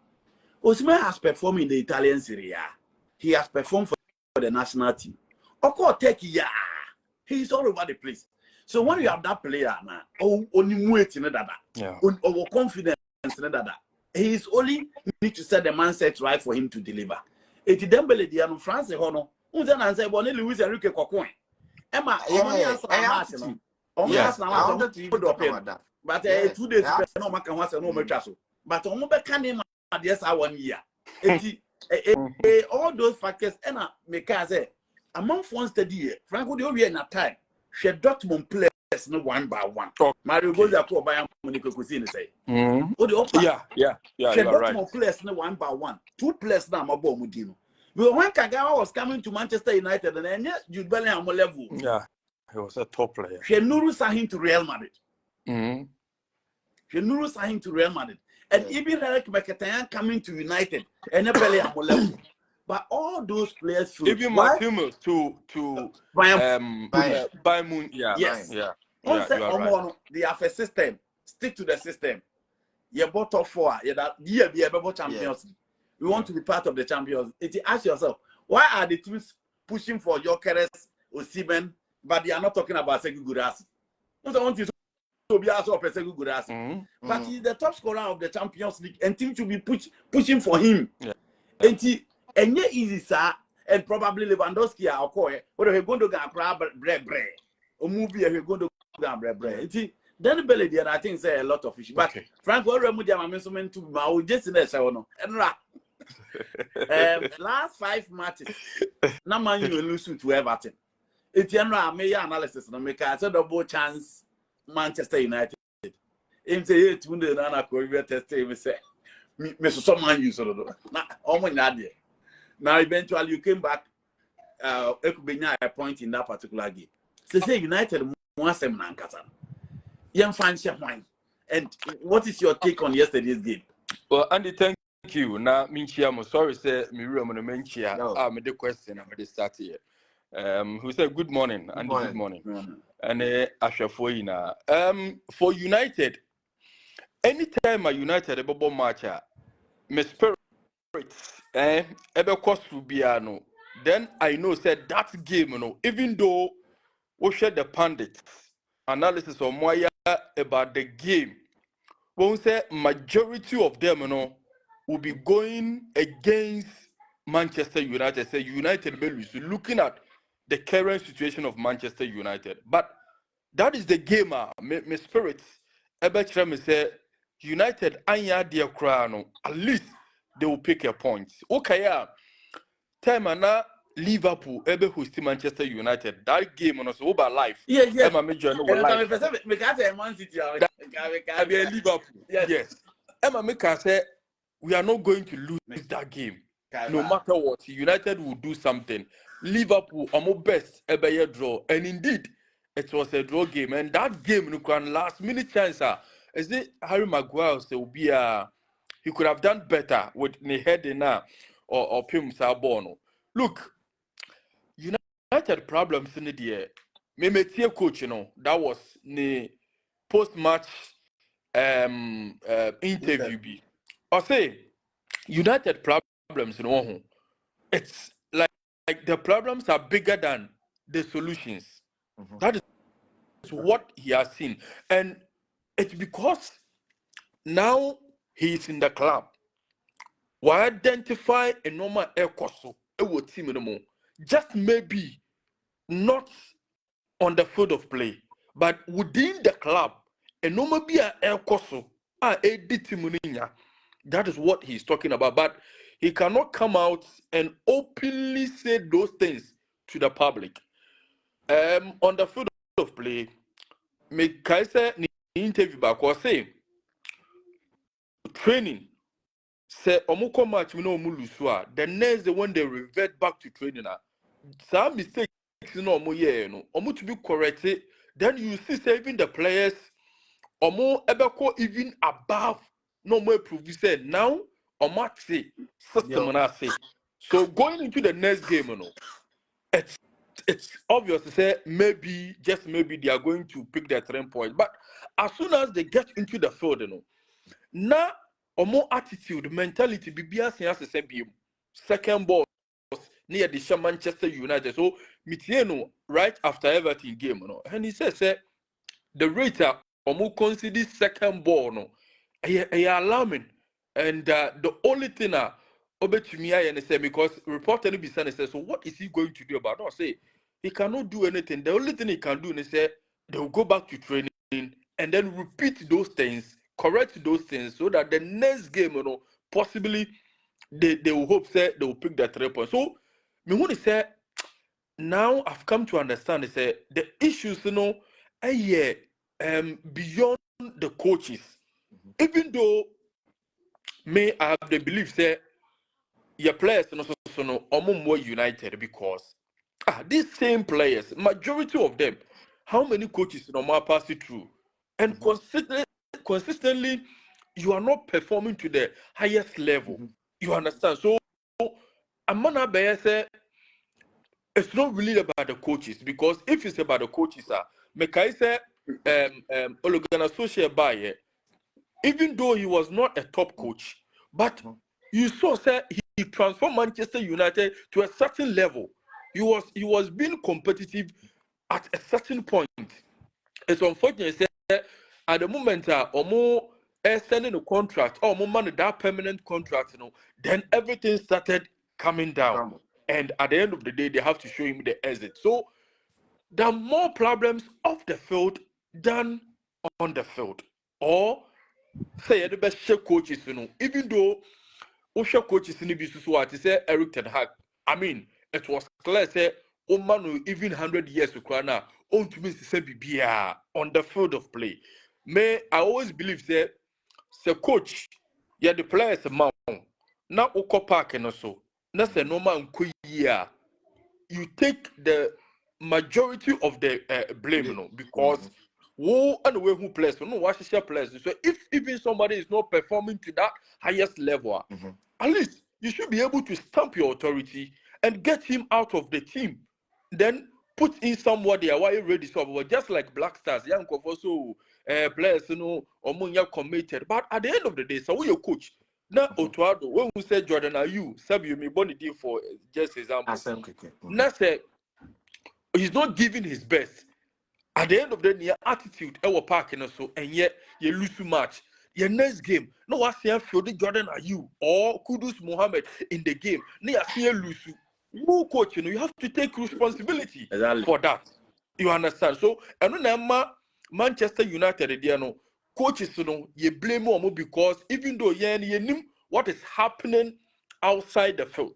Osimhen has performed in the Italian Serie A. He has performed for the national team. Of course, he's all over the place. So when you have that player now, only waiting that, or confidence that, he is only need to set the mindset right for him to deliver. It is Dembele the ano France hono. Unza na say bonne Luis Enrique Kokon. Emma, only has a match no. Only has na match. But 2 days no maka ho say no matwa so. But omo be kan him at yes 1 year. All those factors and make say among fun study Franco de we na time. She Dortmund players no one by one. Mario goes up to Bayern Munich cuisine say. Yeah. She Dortmund players no one by one. 2 players now my boy Mudino. But when Kagawa was coming to Manchester United and then Jude Bellingham level. Yeah, he was a top player. She Nuru signed him to Real Madrid. She Nuru signed him to Real Madrid. And even Eric Mkhitaryan coming to United and Bellingham level. But all those players, even Martinez to Bayern Munich, yes. They have a system. Stick to the system. You bought top 4. You be able champions. Yeah. We want to be part of the champions. Ask yourself, why are the teams pushing for Jokeres or Osimhen, but they are not talking about Segu Gurasi? I want you to be also Segu Gurasi. But he's the top scorer of the Champions League, and teams should be pushing for him. And yeah, easy, sir. And probably Lewandowski are okay. But we're going to get bread. Or movie, we're going to get bread. Then Belly, and I think say a lot of fish. But Frank, what remember my measurement to my just in there, so and last 5 matches, now man you lose to Everton. It's a major analysis. No make a double chance. Manchester United. Him say it to the Nana Korea test. Him say, "Me so man you so do." Now eventually you came back. It could be a point in that particular game. So say United wants them nankasa. Young fan wine. And what is your take on yesterday's game? Well, Andy, thank you. Now, Minchia, I'm sorry, say me room on the Minchia. I'm the question. I'm the start here. Who said good morning? Andy, good morning. And Asha Foina. For United, anytime a United a bubble match, my spirit, ever cost to be then I know said that game, even though we share the pundits analysis on Moya about the game, when say majority of them, will be going against Manchester United. Say United will lose. Looking at the current situation of Manchester United, but that is the game. My spirits, ever me say United anya dear crown. At least they will pick a point. Okay, time na Liverpool ever host Manchester United. That game on us over life. Yes. Emma Major no life. Liverpool. Yes. Emma Mika said we are not going to lose that game. No matter what, United will do something. Liverpool are best ever year draw, and indeed it was a draw game. And that game, you can last minute chance. Is it Harry Maguire say will be he could have done better with the head in now or Pim Sabono. Look, United problems in the year. Me coach, that was the post-match interview. I say United problems, it's like the problems are bigger than the solutions. That is what he has seen, and it's because now he's in the club. Why identify a normal air course team anymore? Just maybe not on the field of play, but within the club, a normal be an air course that is what he's talking about. But he cannot come out and openly say those things to the public. On the field of play, me kaise ni interview back was say training. Say omuko match me no omu lose the next day when they revert back to training some mistakes no omu ye no omu to be corrected. Then you see say even the players omu ebeko even above no more prove say now omu say system na say. So going into the next game, it's obvious to say maybe just maybe they are going to pick their 3 points. But as soon as they get into the field, now omo attitude, mentality, bibia has the same game. Second ball near the Manchester United. So Mitieno right after Everton game, and he says the rate omo consider second ball alarming. And the only thing obetumi and say because reporter be saying so what is he going to do about it? No, say he cannot do anything. The only thing he can do is say they will go back to training and then repeat those things, correct those things, so that the next game, possibly they will hope say they will pick the 3 points. So me want to say now I've come to understand is the issues, beyond the coaches. Even though me I have the belief say your players more united because these same players, majority of them, how many coaches pass it through, and consistently, you are not performing to the highest level. You understand? So, Amana Beye say it's not really about the coaches because if it's about the coaches, Mekai say Ologana Social Baye, even though he was not a top coach, but you saw say he transformed Manchester United to a certain level. He was being competitive at a certain point. It's unfortunate say at the moment Omo extending the contract or Omo man that permanent contract, then everything started coming down. And at the end of the day, they have to show him the exit. So there are more problems off the field than on the field. Or say the best coaches, even though Osha coaches in the business what say Eric Ten Hag. I mean, it was clear say Oman even 100 years to Krana on to miss the BBR on the field of play. May I always believe say coach, yeah, the players amount now Oko Park and also. That's a normal year. You take the majority of the blame, because who and way who plays, no what players. So if even somebody is not performing to that highest level, at least you should be able to stamp your authority and get him out of the team. Then put in somebody why you ready so just like Black Stars, young also players, omunya committed. But at the end of the day, so we your coach. Now Otuado, when we say Jordan, are you Sabi me body deal for just example. Now say he's not giving his best. At the end of the day, your attitude, our parking so, and yet you lose too much. Your next game, no one say Jordan are you or Kudus Mohammed in the game. Near see lose. Who coach, you have to take responsibility for that. You understand? So, and when Manchester United, coaches, you blame more because even though you know what is happening outside the field,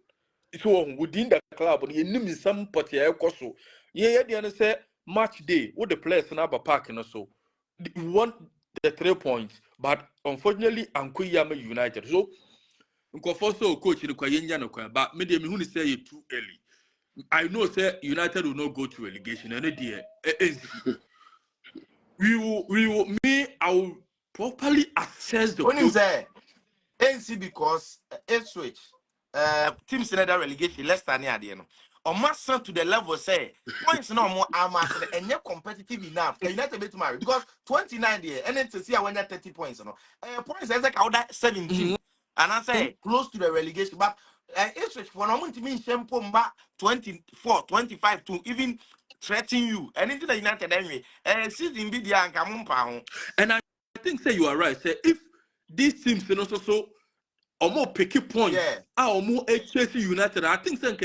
so within the club, you know some party, so you say match day with the players in our park, so we want the 3 points, but unfortunately, Ankuyama United. So, so coach in the but maybe who say you too early. I know say United will not go to relegation. And I will properly assess the coach. NC because Ipswich teams in the relegation less than the or must to the level say points no more amass and you're competitive enough. Can United bet marry because 29 there and then to see when 30 points points as like out that 17 and I say close to the relegation, but Ipswich for no to mean shampoo back 24 25 to even threaten you and into the United anyway season be the and I think say you are right. Say if these teams so or more picky points, or more HSC United. I think say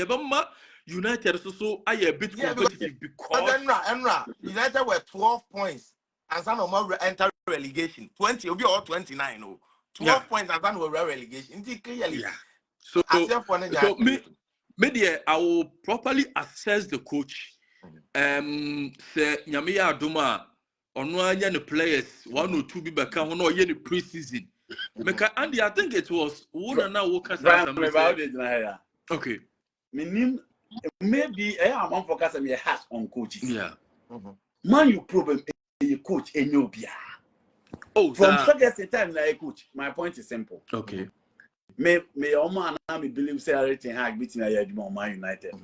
United so I a bit competitive because United were 12 points and some of them enter relegation. 20 will be all 29. 12 points and some were relegation. Clearly, so me I will properly assess the coach Say Nyamiya Duma or no any players 1 or 2 be back on no any pre-season. Meka Andy, I think it was one and now workers about it. Okay. Meaning maybe I am focus on your hat on coaches. Yeah. Man, you problem a coach and you be. Oh, from second time like a coach. My point is simple. Okay. Me man me believe say everything had beating a Man United.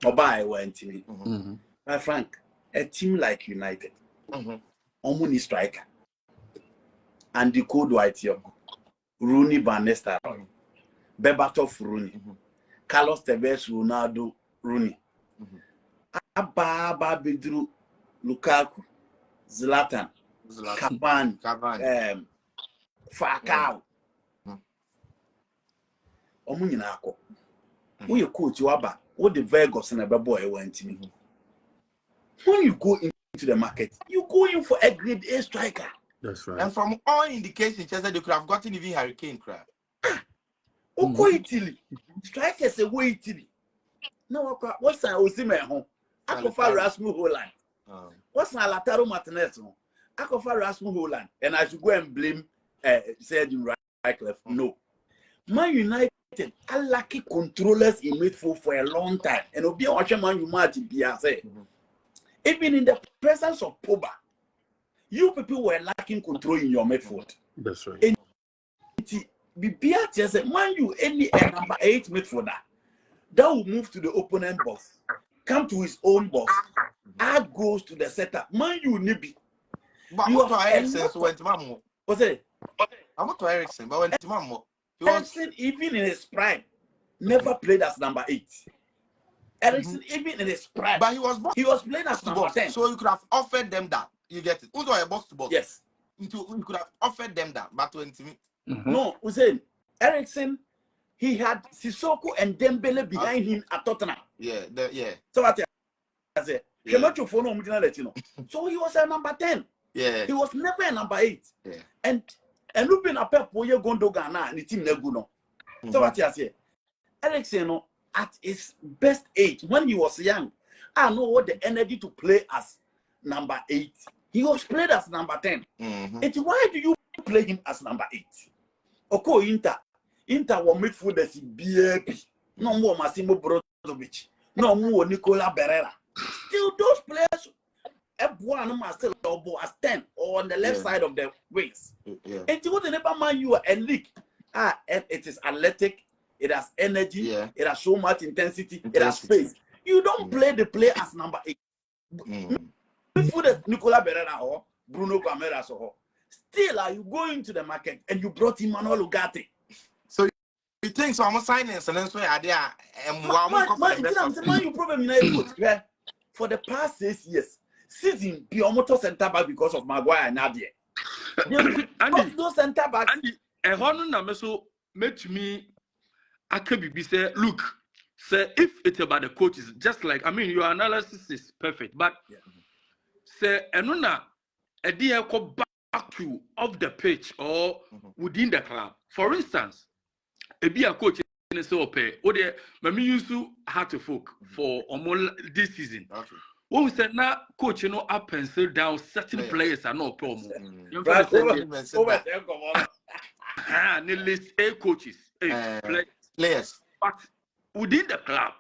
Or by went to me. My Frank, a team like United. Omuni striker. And the code white here. Rooney Van Nistelrooy. Berbatov Rooney. Carlos Tevez Ronaldo Rooney. Abba Bedru Lukaku. Zlatan. Cavani. Falcao. Omuni na ako. Who you coach you aba? What the Vegas and a boy went to me. When you go into the market, you go in for a grade A striker. That's right. And from all indications, just that they could have gotten even Hurricane crap. Oko Italy. Strikers away Italy. No, what's that? Osimhen home. I can find Rasmus Holland. What's that? Lautaro Martinez home. I can find Rasmus Holland. And I should go and blame said right left. No. Man United are lucky controllers in midfield for a long time. And Obi watching Man United be say. Even in the presence of Pogba, you people were lacking control in your midfield. That's right. And BBR man, you any number 8 midfielder that will move to the opponent box, come to his own box, add goes to the setup. Man, you nibi. But you have Eriksen went Mammo. What's it? I'm not to Eriksen, but went to Mammo. Eriksen, even in his prime, never played as number 8. Eriksen, even in his prime, but he was playing as number 10. So you could have offered them that. You get it. Also a box to box. Yes. You could have offered them that, but 20 minutes. No, Hussein, Eriksen, he had Sissoko and Dembele behind him at Tottenham. Yeah. So what I say? So he was a number 10. Yeah. He was never a number 8. Yeah. And looking at Pep Boye Gondogana and the team Neguno. So what I say? Eriksen, at his best age, when he was young, I know what the energy to play as number 8. He was played as number 10. And why do you play him as number 8? Oko Inter were midfielders in BAP. No more Massimo Brozovic. No more Nicola Barrera. Still, those players, everyone are still as 10 or on the left side of the wings. And you would never mind you a league. It is athletic. It has energy. It has so much intensity. It has space. You don't play the player as number 8. Midfielders Nicola Barrera or Bruno Cameras or still are you going to the market and you brought Emmanuel Ugarte? So you think so? I'm signing and then so are there man, you problem in for the past 6 years. Season be almost center back because of Maguire and Nadia. Those center backs. Andy, a honor nameso met me. I can be say, look, say if it's about the coaches, just like your analysis is perfect, but say enuna a dear go back to off the pitch or within the club. For instance, a be a coach in a so pay or the Mami used to have to folk for this season. When we said now coach up pencil down certain players are not problem. List A coaches, players. But within the club,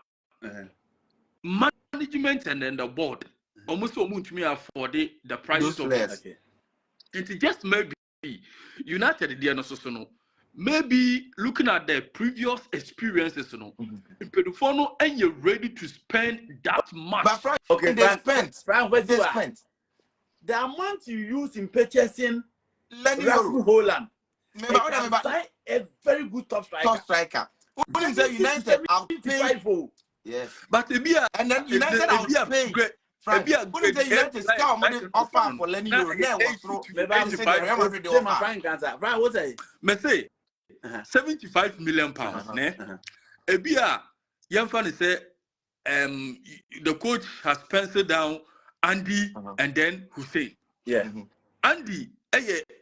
management and then the board almost want me for the prices of players. It just maybe United the maybe looking at the previous experiences, and you're ready to spend that much. But Frank, they spent. The amount you use in purchasing Rasmus Holland, a very good top striker. When you say United outpaid, yes, but and then United outpaid. Frank, when you say United scout money offer for Lenny Euro, there was Frank, what's that? Me say 75 million pounds. Ebia, young fan say, the coach has penciled down Andy and then Hussein. Yeah. Andy,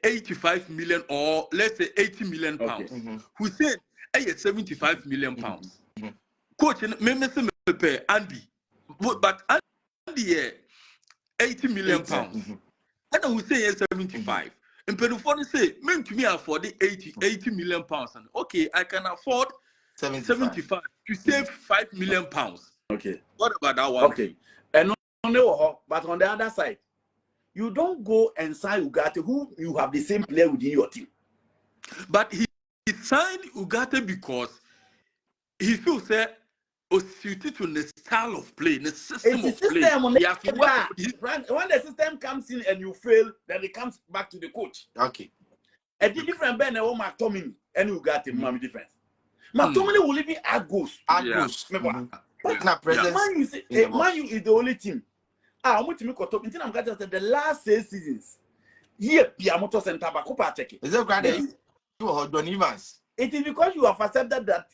85 million or let's say 80 million pounds. Hussein, 75 million pounds. Coach, me pay Andy, but the 80 million pounds. And I will say 75. And Penufoni say, men to me afford the 80 million pounds. And okay, I can afford 75 to save 5 million pounds. Okay. What about that one? Okay. And no, but on the other side, you don't go and sign Ugarte, who you have the same player within your team. But he signed Ugarte because he feels that suited to the style of play, the system of play. He has to work with when the system comes in and you fail, then it comes back to the coach. Okay. A different Ben and McTominay and Ugarte, mommy difference. McTominay will even add goals. Add goals. But Man U is the only team. I'm going to make a top. Until I'm going to say the last 6 seasons. Yeah, Piamoto Center back up check it. Is that right? Don Evans. It is because you have accepted that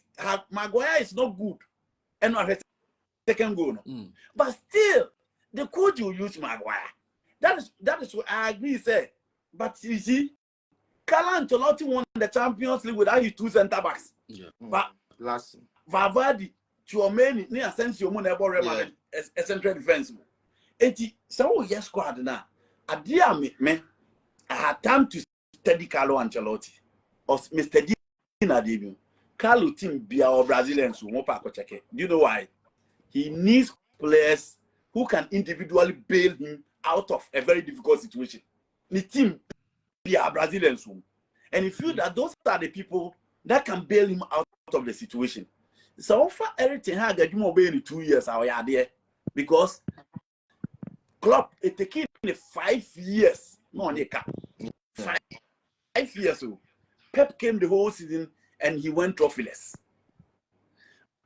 Maguire is not good and not a second goal. But still, the coach will use Maguire. That is what I agree, sir. But you see, Carlo Ancelotti won the Champions League without his 2 centre backs. Yeah. But last Valverde, Tchouameni, near Asensio, Monebo, a central defense. So yes, squad now. A dear me, I had time to study Carlo Ancelotti or Mr. Dina debut. Carlo team be our Brazilians who won't check it. Do you know why? He needs players who can individually bail him out of a very difficult situation. The team be our Brazilians who, and he feel that those are the people that can bail him out of the situation. So far, everything has got more than 2 years. Our idea because Klopp it taking 5 years. No, they can 5 years. So Pep came the whole season and he went trophyless.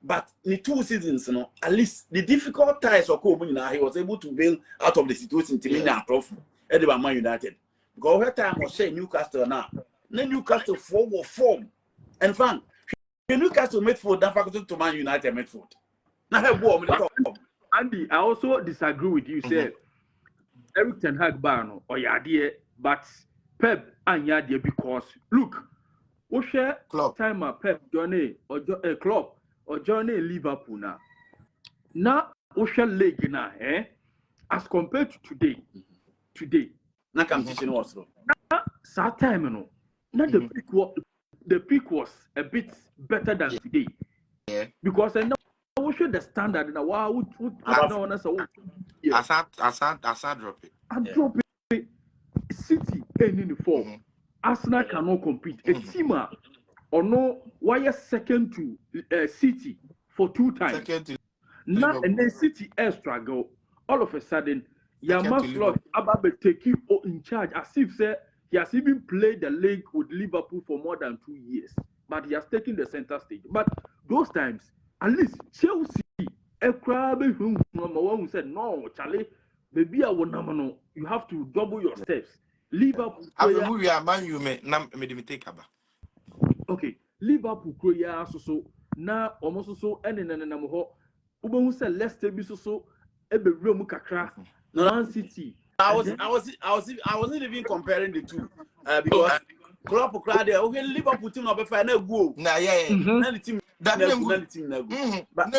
But in 2 seasons, you know, at least the difficult times occurred. He was able to bail out of the situation to win a trophy. Edinburgh Man United. Because her time was saying Newcastle now. Then Newcastle form. And fun. Newcastle midfield that faculty to Man United midfield. Now Andy, I also disagree with you. Say Eric Ten Hag ban or Yadia, but Pep and Yadia because look, we share time Pep Johnny or club or Johnny Liverpool now. Now we share Ligue now, as compared to today. Na competition was so. Now that time no. Now the peak was a bit better than today. Yeah. Because I know we should the standard now. Wow, I can't drop it. Drop it. City in the form. Arsenal cannot compete. A team or no wire second to City for 2 times. Now and then City struggle. All of a sudden, Yamas Ababe take you in charge as if say he has even played the league with Liverpool for more than 2 years, but he has taken the center stage. But those times, at least Chelsea, a crab who said, "No, Charlie, maybe I will know. You have to double your steps." Liverpool. Okay, Liverpool player so now almost so and then said let's take so ebe room kakra Man City. I wasn't even comparing the two because Klopp cried there. Okay, Liverpool team no be fine na go. Nah, yeah. The team that team na go. But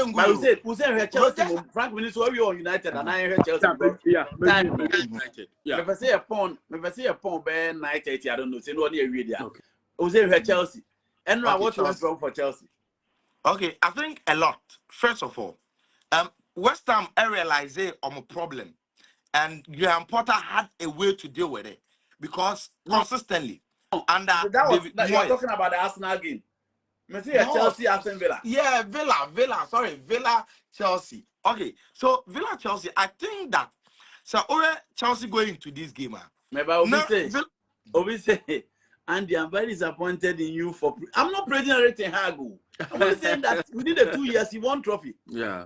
we say Chelsea, Frank Vinicius we on United and I hear Chelsea. Yeah, United. Yeah. Me say a pound be 930 I don't know. Say no near we there. We say Chelsea. And now what went wrong for Chelsea? Okay, I think a lot. First of all, West Ham realized a problem. And Graham Potter had a way to deal with it because consistently under you are talking about the Arsenal game. Chelsea, Aston Villa. Yeah, Villa, Chelsea. Okay, so Villa, Chelsea. I think that Chelsea going into this game. Maybe Obi say, Andy, I'm very disappointed in you for. I'm not praising anything, Hagu. I'm only saying that within the 2 years he won trophy. Yeah.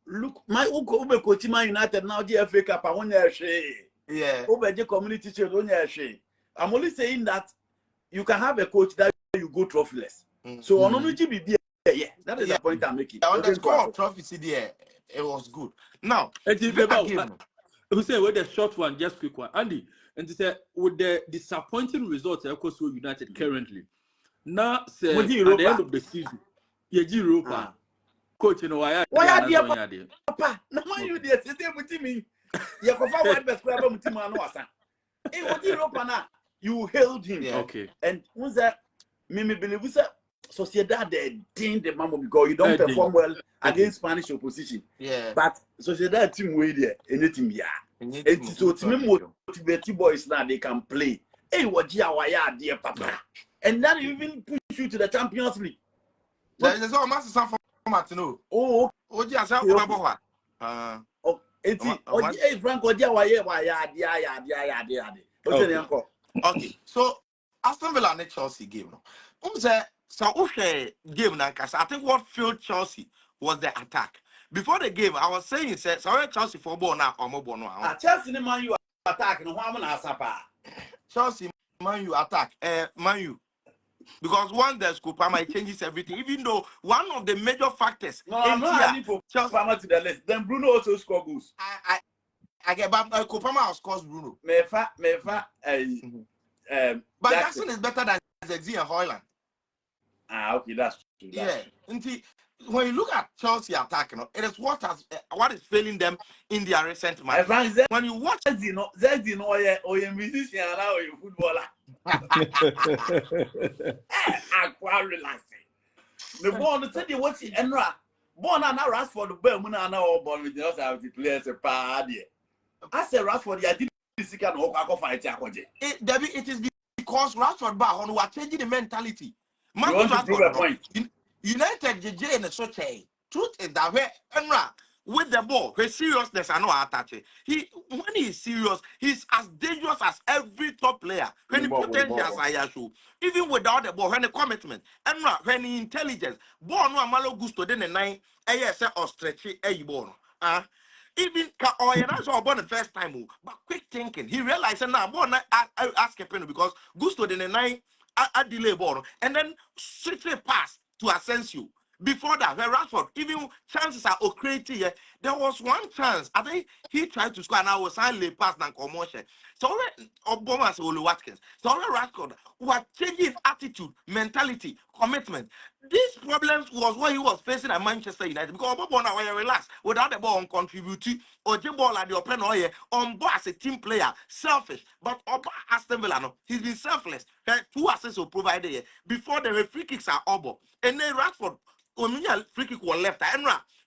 Look, my Ube coach Man United now the FA Cup. I want to share. Yeah. Ube community shield on your share. I'm only saying that you can have a coach that you go trophyless. So on only be yeah. That is the point I'm making. On the score trophy there, it was good. Now, we say with the short one, just quick one, Andy. And to say with the disappointing results, of course, United currently. Now, say at the end of the season, Europa. Coach, you know why are dear papa? No man you dear sit with me. You go forward best grab with him and wasa. Hey, what you rope na? You held him. Okay. And who's that? Me believe say Sociedad they ding the mambo because you don't perform well against Spanish opposition. Yeah. But Sociedad team way there anything yeah. And so team motivate boys now they can play. Hey, what you are dear papa? And that even push you to the Champions League. There's all massive format no. Oh, just help my oh, hey Frank, what you okay. So Aston Villa and Chelsea game. So game na I think what failed Chelsea was the attack. Before the game, I was saying sorry Chelsea for ball now or more ball now. Chelsea Man U attack no one asapa. Chelsea Man U attack. Man U. Because one there's Kupama, it changes everything. Even though one of the major factors I'm not adding Kupama to the list. Then Bruno also score goals. I get back Kupama scores Bruno. Mefa but Jackson is better than Zexi and Hoyland. Okay, that's true. Yeah. When you look at Chelsea attacking, it is what is failing them in their recent matches. When you watch Zexi or a musician or a footballer. Quite relaxing. The ball said you watch it and born and now for the bell when I know born with us have the players a party. I said Rashford, I didn't see can walk fight. It is because Rashford Bar who are changing the mentality. You want to prove a point. United JJ and such a truth is that where Enra with the ball, his seriousness I know attach it. When he is serious, he's as dangerous as every top player. When he potential as I show, even without the ball, when the commitment, Enra when he intelligence, ball no amalo gusto then the 9 AS or stretch a ball. Even that's all born the first time, but quick thinking. He realized now born ask a penny because gusto then the 9 a delay ball and then strictly pass to Asensio. Before that, when Rashford, even chances are created here, there was one chance. I think he tried to score and I was silently pass and commotion. So Obama Olu Watkins. So Rashford was changing attitude, mentality, commitment. These problems was what he was facing at Manchester United because Obama was relaxed without the ball on contributing or the ball at the open or on board as a team player, selfish. But Oba Aston Villa, no, he's been selfless. 2 assists were provided here before the free kicks are over. And then Rashford. Free kick was left.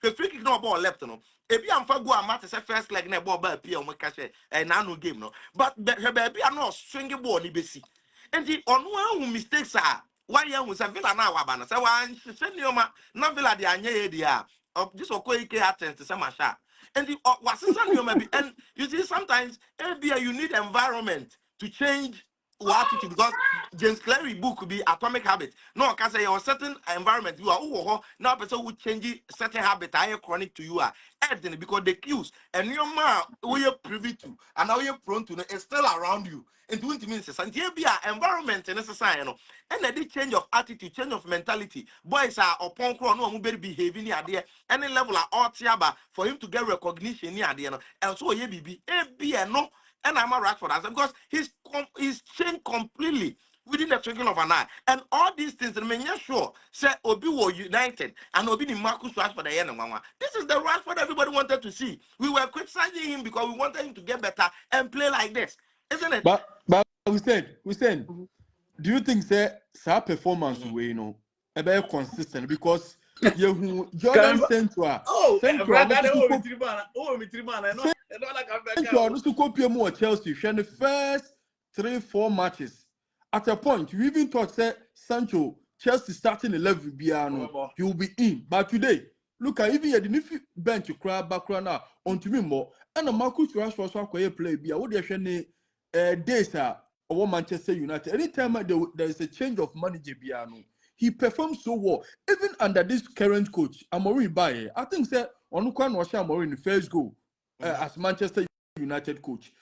The free kick no ball left no. If you am for go a match say first leg na ball by pia o make and na no game no. But her baby are not swinging ball ni besi. And the on one mistakes are why you was a Villa na wa na say wan send you ma na Villa de anye e dia. This Okoike attempt to say masha. And the was send you maybe and you see sometimes you need environment to change attitude because James Cleary book could be atomic habit. No, can say your certain environment you are now person will change certain habit are chronic to you are because the cues and your man we are privy to and now you're prone to is still around you. And 20 minutes and here be our environment and society, and the change of attitude, change of mentality. Boys are upon crown no better behaving near there. Any level are all tiaba for him to get recognition near there. And so he be no. And I'm a Rashford answer because he's changed completely within the twinkle of an eye. And all these things, I mean, yeah, sure, say Obi were united and Obi the Marcus Rashford the end. This is the Rashford everybody wanted to see. We were criticizing him because we wanted him to get better and play like this, isn't it? But we said, do you think that performance way a very consistent because you Jordan Central Chelsea the first 3-4 matches. At a point, you even thought that Sancho Chelsea starting 11 Biano, he will be in. But today, look at even the bench crowd background now on to me more. And the Marcus Rashford play Bia. What they days are over Manchester United. Anytime there is a change of manager Biano, he performs so well. Even under this current coach, Amorim Baye, I think that Onukwan was Amorim the first goal as Manchester United coach.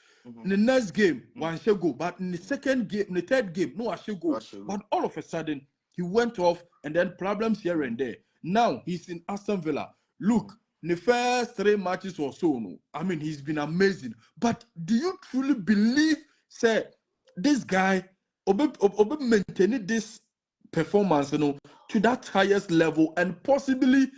In the next game, one shall go, but in the second game, in the third game, no, I shall go. But all of a sudden, he went off, and then problems here and there. Now he's in Aston Villa. Look, in the first 3 matches or so, no, I mean he's been amazing. But do you truly believe, say, this guy maintaining this performance, to that highest level, and possibly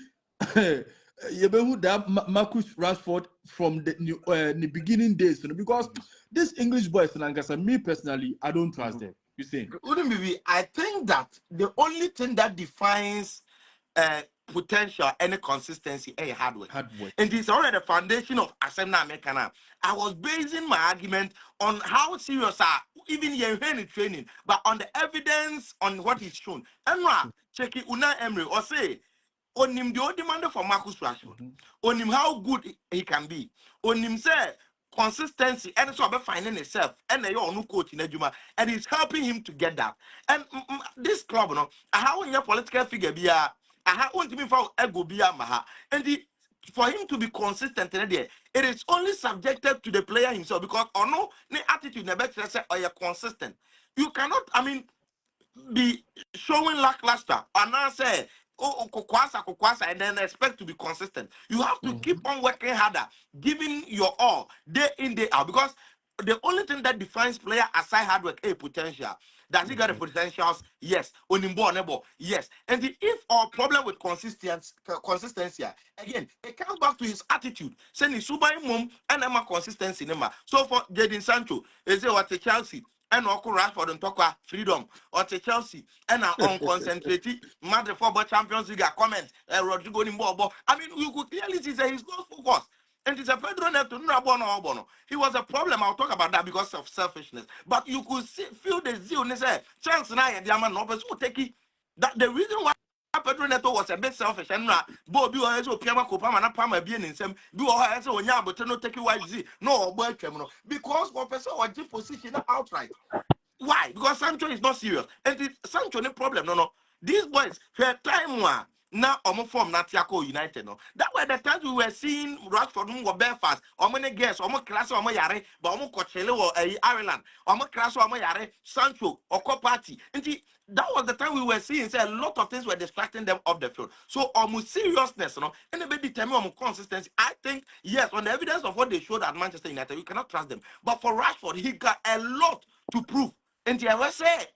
You that Marcus Rashford from the beginning days, because this English boys, me personally, I don't trust them. You see? I think that the only thing that defines potential and consistency hard work. Hard work. And it's already the foundation of Assembly Americana. I was basing my argument on how serious are even your training, but on the evidence on what is shown. And check it, Una Emery or say on him the demand for Marcus Rashford, on him how good he can be, on him say consistency and so about finding himself and they all no coach in Ejuma and it's helping him to get that. And this club, no, how in your political figure be I want to be for ego be maha and for him to be consistent in there, it is only subjected to the player himself because or no the attitude never say or you're consistent. You cannot, I mean, be showing lackluster and now say kukwasa and then expect to be consistent. You have to keep on working harder, giving your all day in day out because the only thing that defines player aside hard work is potential. Does he got the potentials? Yes. Onimbo nebo? Yes. And if our problem with consistency again, it comes back to his attitude. Saying he's super mom and I'm a consistency number. So for Jadon Sancho, is it what Chelsea? And Oko Rashford and talk freedom or to Chelsea and on concentrated Madrid for Champions League comment Rodrigo Nimbo. I mean, you could clearly see that he's not focused. And it's a Pedro Neto, no. He was a problem. I'll talk about that because of selfishness. But you could feel the zeal and say, chance now, and Diamond Nobel, so take it. That the reason why Pedro Neto was a bit selfish and Bobby or also Piama Kopama and Pama being in some do all has on ya, but no take you no boy criminal because one person or G position outright. Why? Because Sancho is not serious. And Sancho no problem. No. These boys, her time one. Now, form Natiako United. No, that were the times we were seeing Rashford who were Belfast, many guests, class or yare, but Coachella or Ireland, class or yare, Sancho or Party. And that was the time we were seeing say, a lot of things were distracting them off the field. So, almost seriousness, anybody tell me consistency. I think, yes, on the evidence of what they showed at Manchester United, you cannot trust them. But for Rashford, he got a lot to prove. And I will say,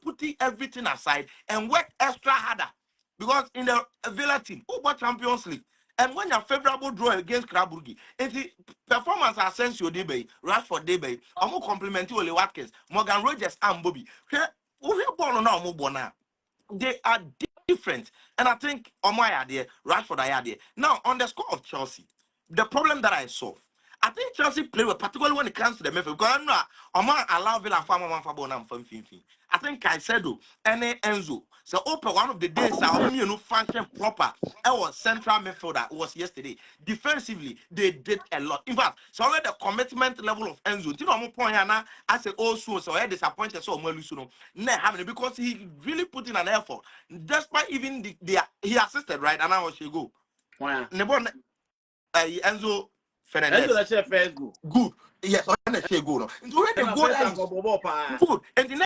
putting everything aside and work extra harder. Because in the Villa team, over Champions League, and when your favorable draw against Kraburgi, and the performance Asensio Debe, Rashford Debe, I'm complimenting Ole Watkins, Morgan Rogers, and Bobby. They are different. And I think my idea, Rashford idea. Now, on the score of Chelsea, the problem that I saw, I think Chelsea play well, particularly when it comes to the midfield. Because I'm not allow Villa farmer man for bonam from Finfi. I think Caicedo and Enzo. So open one of the days function proper. I was central midfielder. It was yesterday. Defensively, they did a lot. In fact, so already the commitment level of Enzo. You know, I'm point here now. I say also so I disappointed so much because he really put in an effort. Despite even he assisted right, and I was go. Wow. Enzo Fernandez. Enzo the first goal. Good. Yes, on the goal. No. Good. And the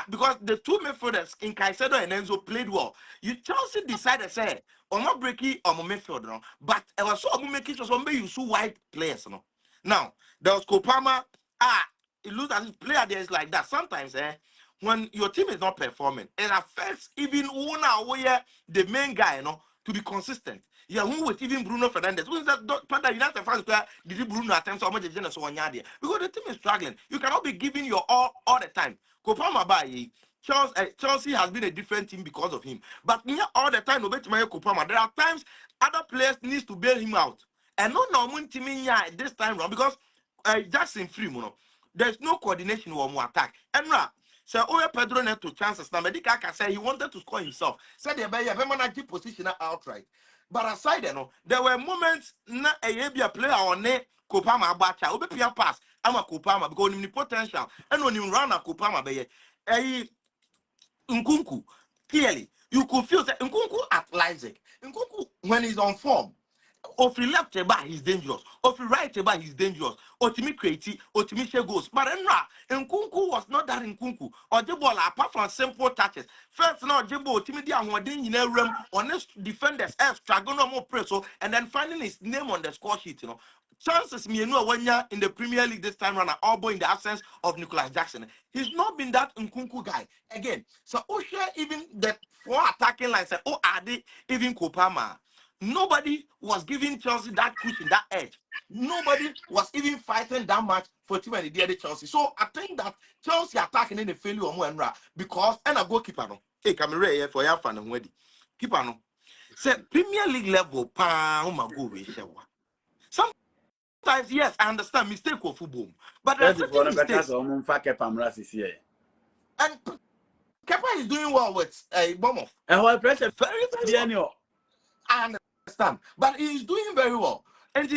because the two midfielders in Caicedo and Enzo played well. You Chelsea decided say, I'm not breaking on my midfield, no. But I was so making sure somebody you so wide players, no. Now there was Kopama. It looks as if player there is like that. Sometimes, when your team is not performing, it affects even one where the main guy, to be consistent. Yeah, who with even Bruno Fernandes? Who is that? United fans did Bruno attempts so much because the team is struggling. You cannot be giving your all the time. Kopama by Chelsea has been a different team because of him. But all the time, Kopama. There are times other players needs to bail him out. And no normal team this time round because Jackson free, there's no coordination or more attack. And so Pedro Neto chances now. Medica can say he wanted to score himself. Said the managing position outright. But aside, there were moments na a player on ne Kopama Abacha, Obepia pass, I'm a Kopama because in the potential and when you run a Kopama be Nkunku. Clearly, you could feel that Nkunku at Leipzig. Nkunku, when he's on form, if he left about he's dangerous. If he right about he's dangerous. Otimi creative, Otimi share goals. But Nkunku was not that Nkunku. Or Jibola, apart from simple touches. First, now Jibo, Otimi dia Wadin in a room, honest defenders, struggle no more press, and then finding his name on the score sheet, Chances me know when you're in the Premier League this time around, all in the absence of Nicholas Jackson. He's not been that Nkunku guy. Again, so Osha even the four attacking lines, are they even Kopama? Nobody was giving Chelsea that cushion, that edge. Nobody was even fighting that much for team and the Chelsea. So I think that Chelsea attacking in the failure on one because and a goalkeeper no. Hey, camera here for your fan and ready. Keeper no. Say Premier League level pa go we sometimes yes, I understand mistake of football, but there are certain mistakes. And Kepa is doing well with a bomb off. And what pressure? Very, very well. I understand, but he is doing very well. And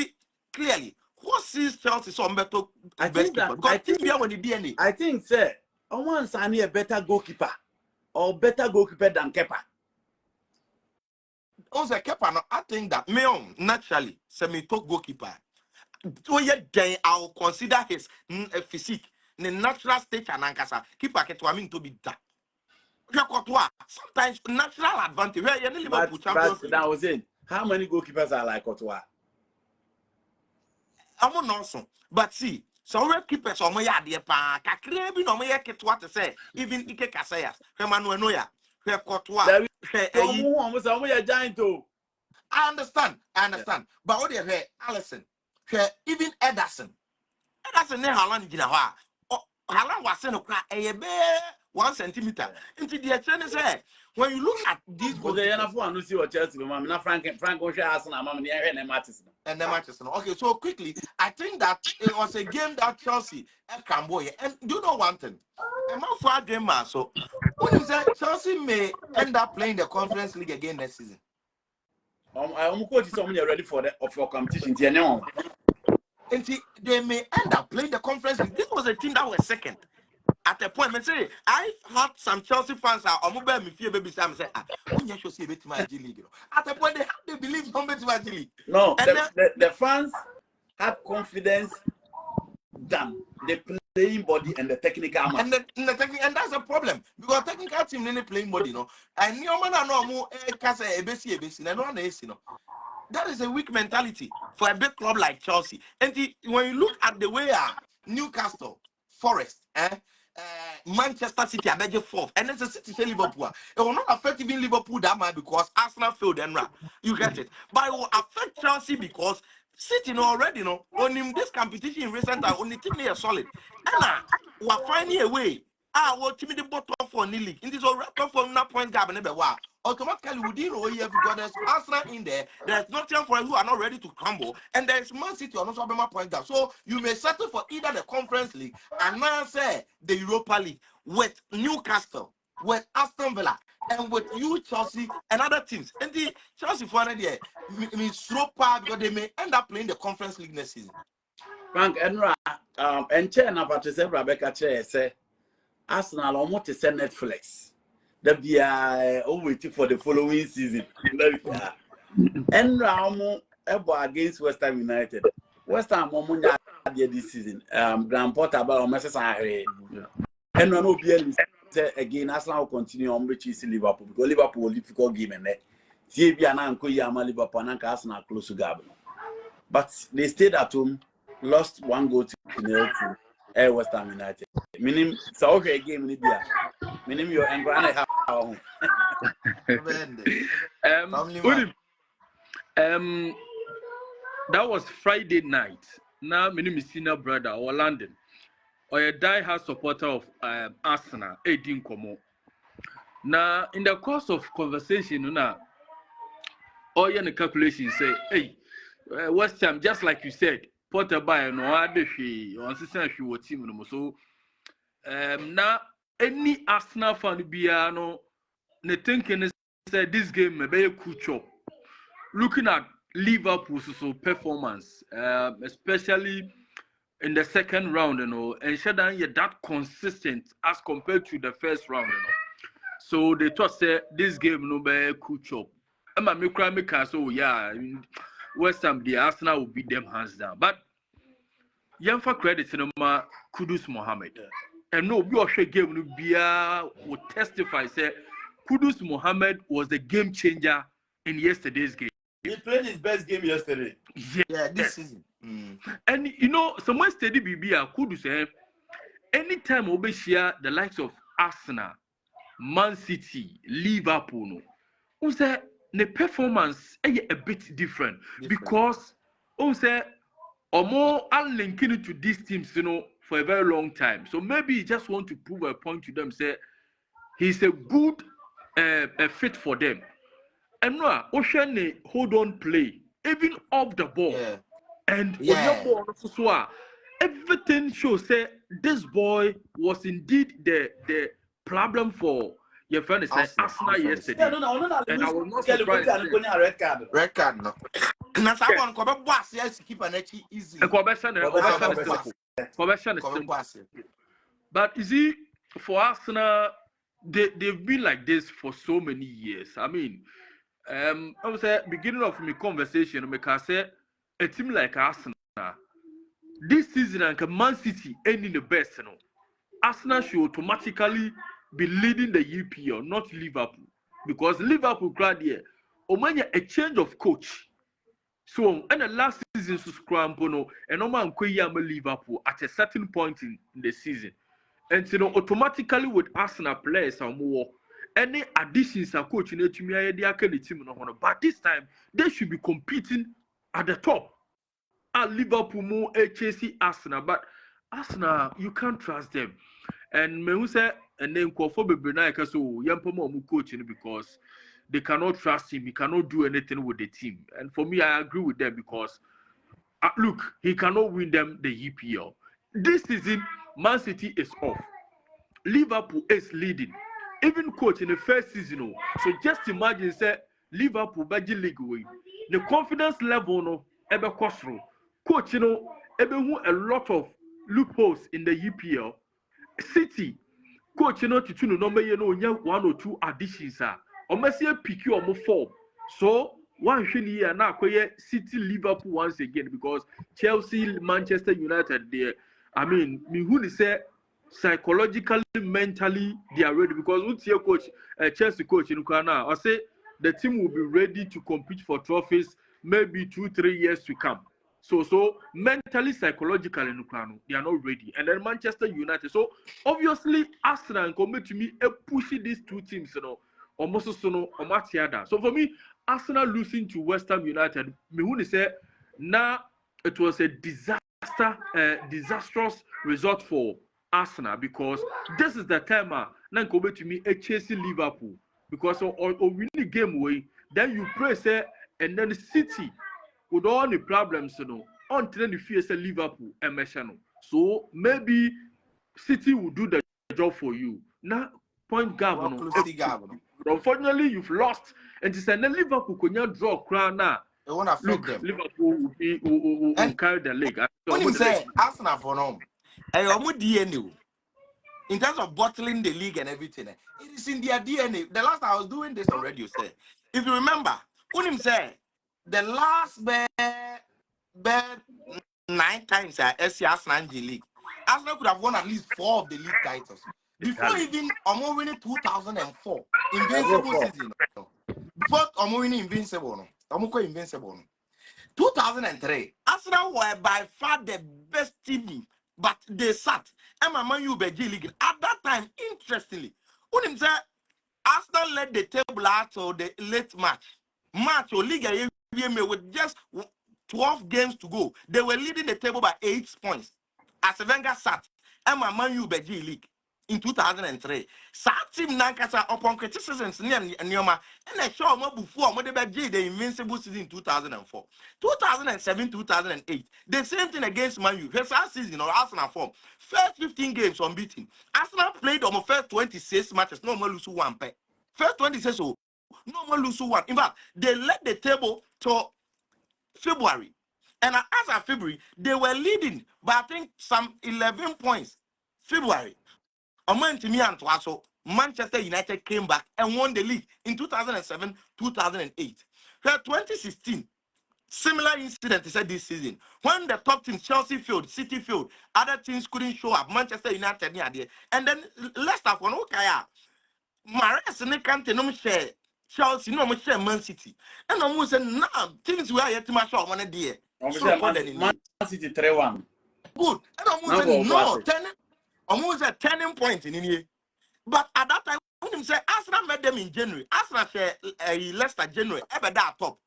clearly, what sees Chelsea so better? I think sir, I want Sani a better goalkeeper or better goalkeeper than Kepa. Also, Kepa, I think that Meon naturally semi-top goalkeeper. So yeah, I'll consider his physique, the natural state and ankasa. Keeper Ketwamin to be that. Sometimes natural advantage. But that was it. How many goalkeepers are like Courtois? I'm not so. But see, some keepers on my yard, Kakrebi no me Ketua to say, even Ike Casayas, Hermano Noya, her Courtois, almost a giant too. I understand. But what you hear, Allison, even Ederson, ne Haaland Ginawa. Haaland was saying, a bear 1 centimeter. Into the attorney say, when you look at these goals, they are not see what Chelsea, but not Frank Ocean, and Mattis. And the matches. Okay, so quickly, I think that it was a game that Chelsea and Cambodia. And do you know one thing? I'm not for a game, so when you say Chelsea may end up playing the Conference League again next season. I'm coach is ready for competition. And they may end up playing the Conference League. This was a team that was second. At a point, I've had some Chelsea fans are mobile me fear baby Sam say, when you should see a bit my League. At a point, they believe some bit my League. No, the fans had confidence than the playing body and the technical man. And that's a problem because technical team in the playing body, and your man are no more ABC, and no. That is a weak mentality for a big club like Chelsea. And when you look at the way Newcastle, Forest, Manchester City are begging fourth, and it's a City Liverpool. It will not affect even Liverpool that much because Arsenal failed and you get it. But it will affect Chelsea because City already on him this competition in recent time only team they are solid. And we're finding a way. What team the bottom for the league. In this all record for no point gap and wow. Automatically within OEF because there's Arsenal in there. There's Nottingham Forest who are not ready to crumble, and there's Man City on also my point gap. So you may settle for either the Conference League and now say the Europa League with Newcastle, with Aston Villa, and with you Chelsea and other teams. And the Chelsea for another year means slow part because they may end up playing the Conference League next season. Frank Enra, and Chair Napatrice Rebecca Chair say Arsenal almost to send Netflix. That be waiting for the following season. And Ramo against West Ham United. West Ham Momunya this season. Grand Porter about Mrs. And no will be again. Arsenal will continue on which is Liverpool because Liverpool will difficult game and CB and Uncle Yama Liverpool and Arsenal close to Gabon. But they stayed at home, lost 1 goal to West Ham United. Meaning, so okay game in Libya. Meaning your and that was Friday night. Now, my name is senior brother or London, or a die-hard supporter of Arsenal, 18 Komo. Now, in the course of conversation, all your calculations say, hey, West Ham, just like you said, Porter by no other she on sister she was team so now any Arsenal fan biano ne thinking say this game may be a cool chop. Looking at Liverpool's performance, especially in the second round, and Shadan yet that consistent as compared to the first round, So they thought say this game no be a cool chop. I'm a micro so yeah. West Ham, the Arsenal will beat them hands down. But for credit to Kudus Mohammed. And no, we also game would testify say Kudus Mohammed was the game changer in yesterday's game. He played his best game yesterday. Yeah, this season. And someone steady BB Kudus anytime we share the likes of Arsenal, Man City, Liverpool, who say the performance is a bit different. Because say Omo are linking it to these teams, for a very long time. So maybe he just want to prove a point to them, say he's a good a fit for them. And no, Ocean hold on play, even off the ball. Yeah. And on your ball, so everything shows say this boy was indeed the problem for your friend Arsenal yesterday. Yeah, no, and I was not surprised. Red card. Red card, no. Now, someone come up, boss, yes, keep an edge easy. Conversion is simple. But you see, for Arsenal, they've been like this for so many years. I mean, I would say beginning of my conversation, I can say a team like Arsenal this season and Man City ending the best, Arsenal should automatically be leading the EPL, not Liverpool, because Liverpool crowd here, a change of coach. So, and the last season to scramble, and no man Liverpool at a certain point in the season, and automatically with Arsenal players and more. Any additions are coaching the team, but this time they should be competing at the top. At Liverpool, more HAC Arsenal, but Arsenal you can't trust them. And me say, and then for Benaica so Yampamo coaching because they cannot trust him. He cannot do anything with the team. And for me, I agree with them because look, he cannot win them the EPL. This season, Man City is off. Liverpool is leading. Even coach in the first season. So just imagine, say Liverpool by the Ligue. The confidence level no ever crossroad. Coach, ever a lot of loopholes in the EPL. City, coach, to number one or two additions. Almost pick you on form. So one year now, City, Liverpool once again because Chelsea, Manchester United. There, I mean, who say psychologically, mentally, they are ready because what's your coach, Chelsea coach in Ukraine? I say the team will be ready to compete for trophies maybe 2-3 years to come. So mentally, psychologically, they are not ready. And then Manchester United. So obviously, Arsenal come to me pushing these two teams, almost so for me, Arsenal losing to West Ham United, me who say now it was a disastrous result for Arsenal because this is the time now come to me chasing Liverpool because or win the game away. Then you pray say and then City. With all the problems, until the fear say Liverpool and so maybe City will do the job for you. Now, point governor. Unfortunately, you've lost, and it's a Liverpool can draw crown now. Look, Liverpool will carry the league. When you say Arsenal for them, in terms of bottling the league and everything, it is in their DNA. The last time I was doing this already, you say, if you remember, when him say. The last bad 9 times at Arsenal League, Arsenal could have won at least 4 of the league titles. Before even Omo winning 2004 invincible season. Before Omo winning invincible, Omo invincible. 2003, Arsenal were by far the best team, but they sat. And Man U League at that time. Interestingly, when him say Arsenal led the table out of the late match or Liga. With just 12 games to go, they were leading the table by 8 points. As Wenger sat, and Man U League in 2003. Sat team Nankasa upon criticisms near Nyoma, and I saw more before the invincible season in 2004. 2007, 2008. The same thing against Man U. His last season or Arsenal form. First 15 games unbeaten. Arsenal played on the first 26 matches, no more lose one pay. First 26 so. No more lose one. In fact, they led the table to February. And as of February, they were leading by I think some 11 points. February. A month to me and also Manchester United came back and won the league in 2007, 2008. 2016, similar incident is said this season. When the top teams, Chelsea failed, City failed, other teams couldn't show up. Manchester United near there. And then Leicester for no kaya. Mares and can't no share. Chelsea no more share Man City. And almost said, nah, teams were yet to match up one day. So Man City 3-1. Good. And almost said, no, 10. Almost a turning point in here. But at that time, him say Arsenal met them in January. Arsenal share Leicester January. Ever that top.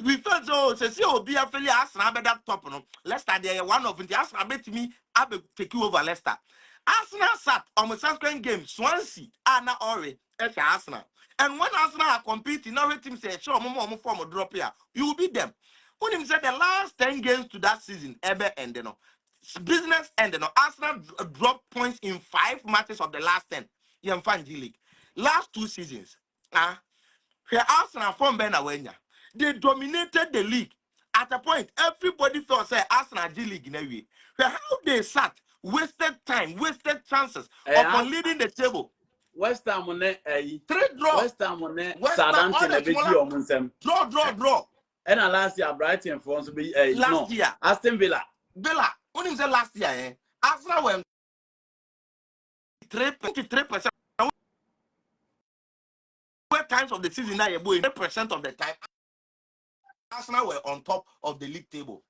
We felt so. See, be a fairly Arsenal be that top. No, Leicester they are one of the Arsenal bet me. I be take you over Leicester. Arsenal sat on the second game. Swansea, Anna Ori, Arsenal. And when Arsenal are competing, now team say, "Sure, more form of drop here. You will beat them." When him said the last 10 games to that season, ever ended. No business ended. No Arsenal dropped points in 5 matches of the last 10. Yamfan G League. Last 2 seasons. Where Arsenal from Benawenya, they dominated the league. At a point, everybody thought say Arsenal G League in a way. Where how they sat, wasted time, wasted chances upon leading the table. West Ham on 3 draw. West Ham on Southampton a bit Draw. And last year Brighton for to be last year Aston Villa. When him say last year, Arsenal were 23%. Times of the season now, 3% of the time, Arsenal were on top of the league table.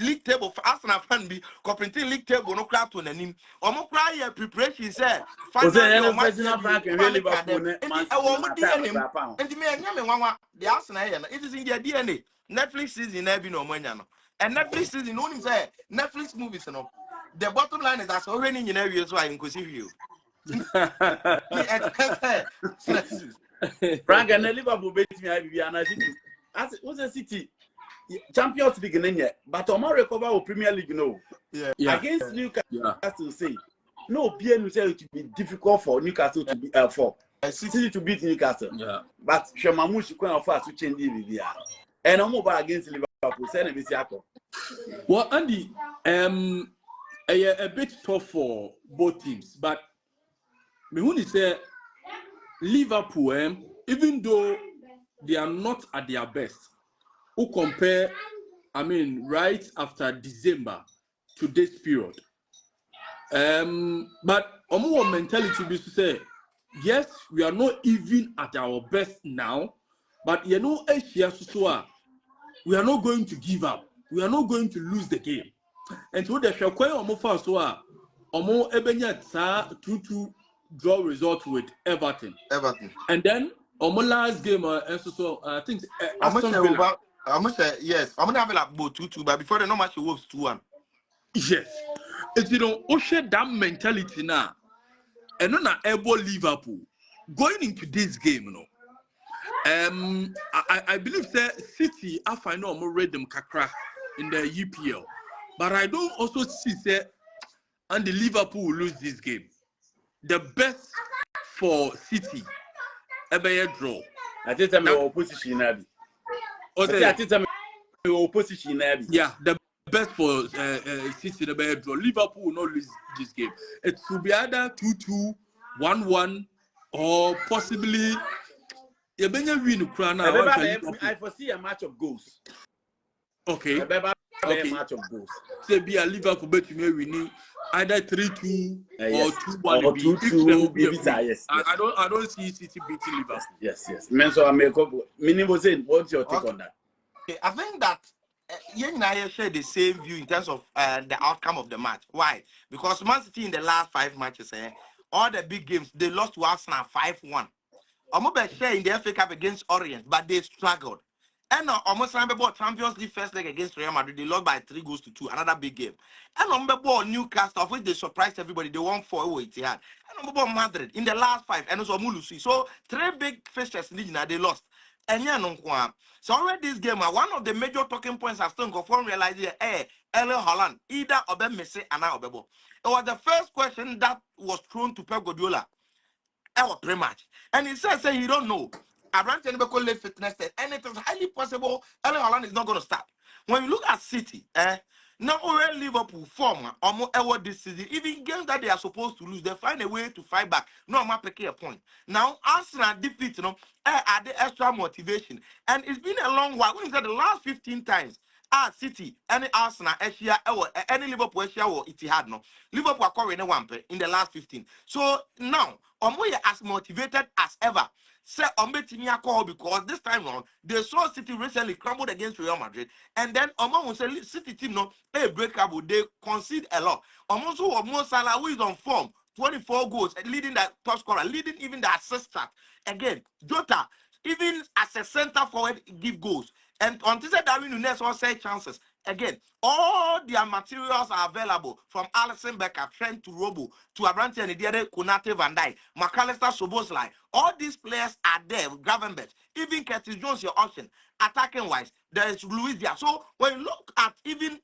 League table for Arsenal fan be league table no crowd to name. Omo cry preparation say Liverpool the Arsenal it is in their DNA. Netflix season be no money no. And Netflix season only say Netflix movies no. The bottom line is that's already in areas so I inclusive you. Frank and Liverpool beat me I City. As was a City Champions League in yet, but Omar recover or Premier League no. Yeah. Against Newcastle say no PN say it will be difficult for Newcastle to be for City to beat Newcastle. Yeah. But Shemamushi can offer to change the and I'm over against Liverpool send a Well, Andy, a bit tough for both teams, but me when you say Liverpool, even though they are not at their best, who compare, right after December to this period. But our mentality is to say, yes, we are not even at our best now, but we are not going to give up. We are not going to lose the game. And so the Shakwe Omofa so Omo Ebenyat 2-2 draw result with Everton. And then Omo last game I think Aston Villa. Yes, I'm gonna have like 2-2, but before the no match Wolves 2-1. Yes. It's share that mentality now. And not able Liverpool going into this game, I believe that City I find no more read them kakra in the EPL. But I don't also see that and the Liverpool will lose this game. The best for City a draw. I think I'm opposition now. I think I'm opposition now. Yeah, the best for City the draw. Liverpool will not lose this game. It will be either 2-2, 1-1, or possibly I foresee a match of goals. Okay. A match of goals. Say be a Liverpool bet you may winning either 3-2 or 2-1 or 2-2. Yes. I don't see City beating Liverpool. Yes. So I make up. What's your take on that? Okay, I think that you and I share the same view in terms of the outcome of the match. Why? Because Man City in the last 5 matches, all the big games, they lost to Arsenal 5-1. Omobe share in the FA Cup against Orient, but they struggled. And almost about Champions League first leg against Real Madrid, they lost by 3-2, another big game. And about Newcastle, of which they surprised everybody, they won 4-0 Etihad. And about Madrid in the last 5, and also Mulusi. So 3 big fixtures in Liga, they lost. And yeah, so already this game, one of the major talking points I still confirm realizing, Erling Haaland, either Obe Messi and Obebo. It was the first question that was thrown to Pep Guardiola. Pre-match. And he said, he don't know. Abraham late fitness test, and it is highly possible Erling Haaland is not going to start. When you look at City, now already Liverpool form almost ever this season, even games that they are supposed to lose, they find a way to fight back. No, I'm picking a point. Now, Arsenal defeat, are the extra motivation. And it's been a long while. When you said the last 15 times, City, any Arsenal, Asia, any Liverpool, Asia, or Etihad, no. Liverpool are covering one in the last 15. So now, Omoye as motivated as ever. Say Ombetinia call because this time round they saw City recently crumbled against Real Madrid, and then Omo will say City team no breakable, they concede a lot. Omo Salah who is on form 24 goals, leading the top scorer, leading even the assist chart. Again, Jota, even as a center forward, give goals. And until Darwin Nunes also chances. Again, all their materials are available from Alisson Becker, Trent to Robo, to Abranti and Diade, Konate Van Dijk, McAllister Soboslai. All these players are there, Gravenberch, even Curtis Jones, your option. Attacking wise, there is Luis Diaz. So when you look at even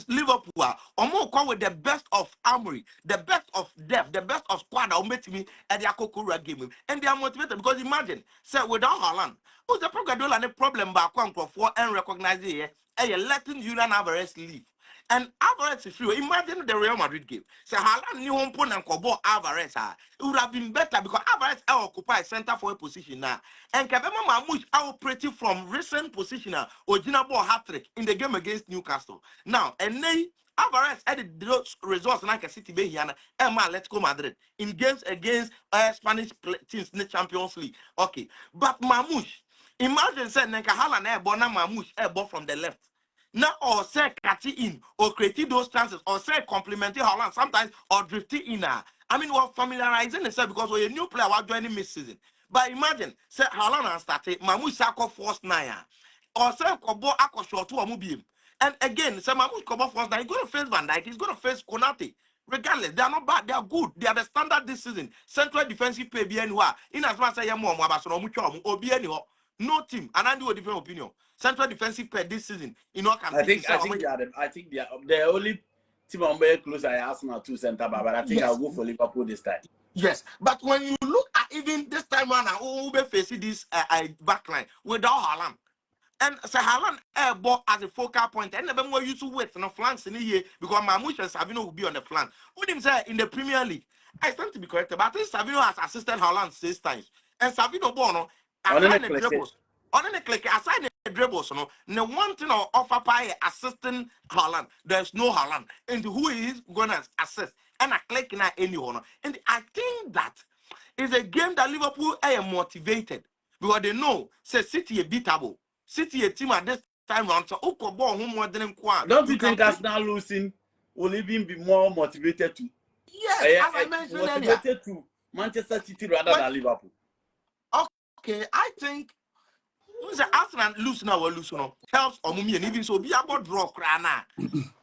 Liverpool, Omo come with the best of armory, the best of depth, the best of squad that met me at the Akokura game. And they are motivated because imagine, say without Haaland, who's the problem and the problem back for and recognize it, and letting Julian Alvarez leave. And Alvarez is free. Imagine the Real Madrid game. Say Haaland knew home and Kobo Alvarez. It would have been better because Alvarez occupy center for a position now. And Kevin Mamouche operating from recent position now. Original ball hat-trick in the game against Newcastle. Now, and they Alvarez added those results like a City Bay and Atletico Madrid in games against Spanish teams in the Champions League. Okay, but Mamouche, imagine saying Nenka Haaland Bona Mamouche ball from the left. Now, or say catching in, or creating those chances, or say complimenting Holland sometimes, or drifting in. I mean, we're familiarizing themselves because we're a new player, we're joining mid-season. But imagine, say Holland and started, Mamouche Sako force 9, or say Kobo Ako short to a movie. And again, say Mamouche Kobo force 9, he's going to face Van Dijk, he's going to face Konate. Regardless, they are not bad, they are good. They are the standard this season. Central defensive play, in as much as I am, no team, and I do a different opinion. Central defensive pair this season, I think they are the only team on very close. I Arsenal 2 center back, but I think I'll go for Liverpool this time. Yes, but when you look at even this time around, who be facing this backline without Haaland, and say Haaland ball as a focal point, and never more used to wait on the flanks in the year because Mamouche and Savino will be on the flank. What him say in the Premier League? I stand to be corrected, but I think Savino has assisted Haaland 6 times, and Savino Bono. On the click, aside the dribbles, no one thing or offer by assisting Haaland. There's no Haaland, and who is gonna assist? And I click in anyone. And I think that is a game that Liverpool are motivated because they know say City a beatable, City a team at this time round. So ball home more than don't you think Arsenal losing will even be more motivated to? Yes, as I mentioned motivated earlier, to Manchester City rather than Liverpool. Okay, I think Arsenal lose now or lose no helps Omumi and even so be about draw crana.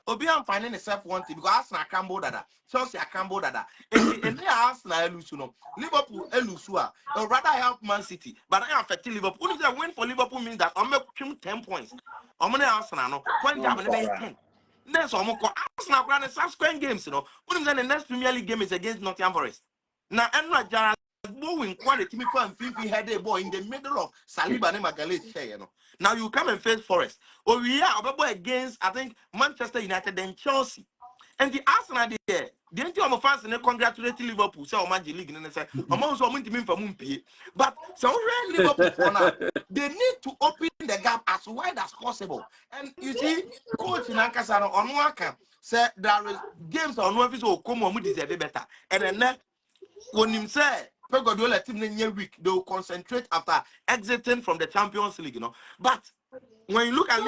Obi am finding himself one thing because Arsenal can board that. Chelsea can board that. And they Arsenal lose no. Liverpool lose or rather help Man City, but I affect Liverpool. If they win for Liverpool means that I'm making 10 points. I'm gonna Arsenal no point job and 10. Then so I'm going Arsenal run subsequent games, When the next Premier League game is against Nottingham Forest. Now I'm not Bowen quality me for Fifi had a boy in the middle of Saliba and Magalhaes share, Now you come and face Forest. Or we are against I think Manchester United and Chelsea. And the Arsenal there, the entire fans and congratulate Liverpool, say Omanji League and say, among so many for Mumpi. But so Liverpool for now, they need to open the gap as wide as possible. And you see, coach in Ankasano on Waka said there is games on one or come on deserve better. And then when him say Guardiola team in week, they will concentrate after exiting from the Champions League, But when you look at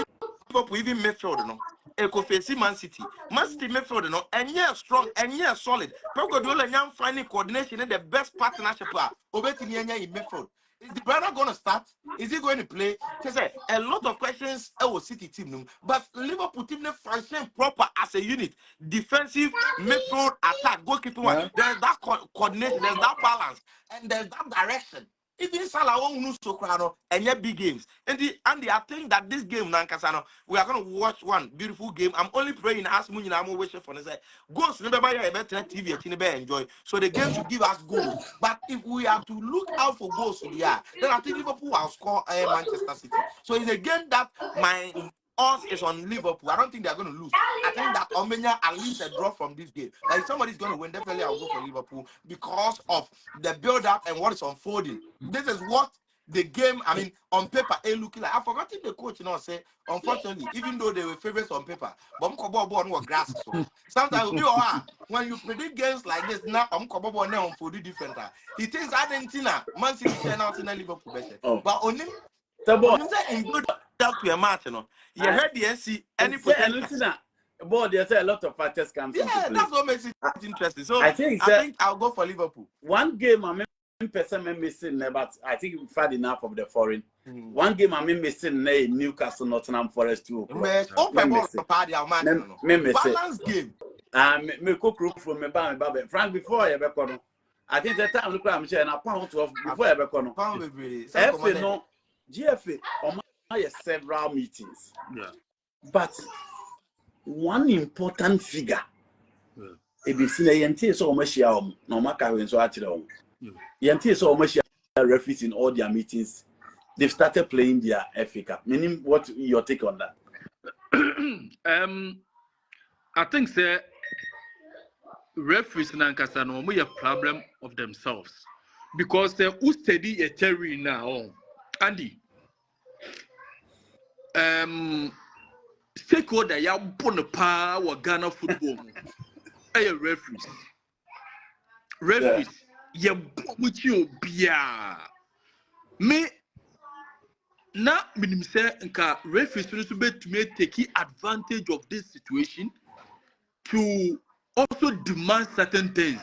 Liverpool, even midfield, Eko Man City midfield, and yeah, strong and yeah, solid. Guardiola and finding coordination and the best partnership. Obetini in midfield. Is the brother going to start? Is he going to play? Say a lot of questions. City team, but Liverpool team function proper as a unit. Defensive, midfield, attack, goalkeeping. Yeah. There's that coordination. There's that balance, and there's that direction. Even Salah won't lose to Krano and yet big games. And I think that this game, Nankasano, we are going to watch one beautiful game. I'm only praying as Munina, I'm wishing for this. Goals, never buy a better TV, enjoy. So the game should give us goals. But if we have to look out for goals, then I think Liverpool will score Manchester City. So it's a game that my odds is on Liverpool. I don't think they're going to lose. I think that Omenia at least a draw from this game. Like somebody's going to win, definitely I'll go for Liverpool because of the build-up and what is unfolding. This is what the game, I mean, on paper, looking like. I forgot if the coach say, unfortunately, even though they were favorites on paper, but I'm grass. So sometimes when you predict games like this, now I'm for the different. He thinks Argentina, Man City, out in Liverpool. But on him, in build up to a match, you heard the NC any potential. But there's a lot of factors comes into play. That's what makes it interesting. So I think I'll go for Liverpool. One game I'm missing, but I think we've had enough of the foreign. One game I'm missing, Newcastle, Nottingham Forest 2 o'clock. Balance game. Me cook room from me baby. Frank before you be I think the time look I'm sharing a pound 12 before you be kono. FA no GFA several meetings. Yeah. But one important figure. If you see the yente so much no matter when so actually yente so much referees in all their meetings. They've started playing their FA Cup. Meaning, what your take on that? I think say referees na nkasa no mo a problem of themselves because they who study a theory now Andy stakeholder ya bon pa wa Ghana football referees ya muchi obia me na minim say nka referees no so betumi take advantage of this situation to also demand certain things.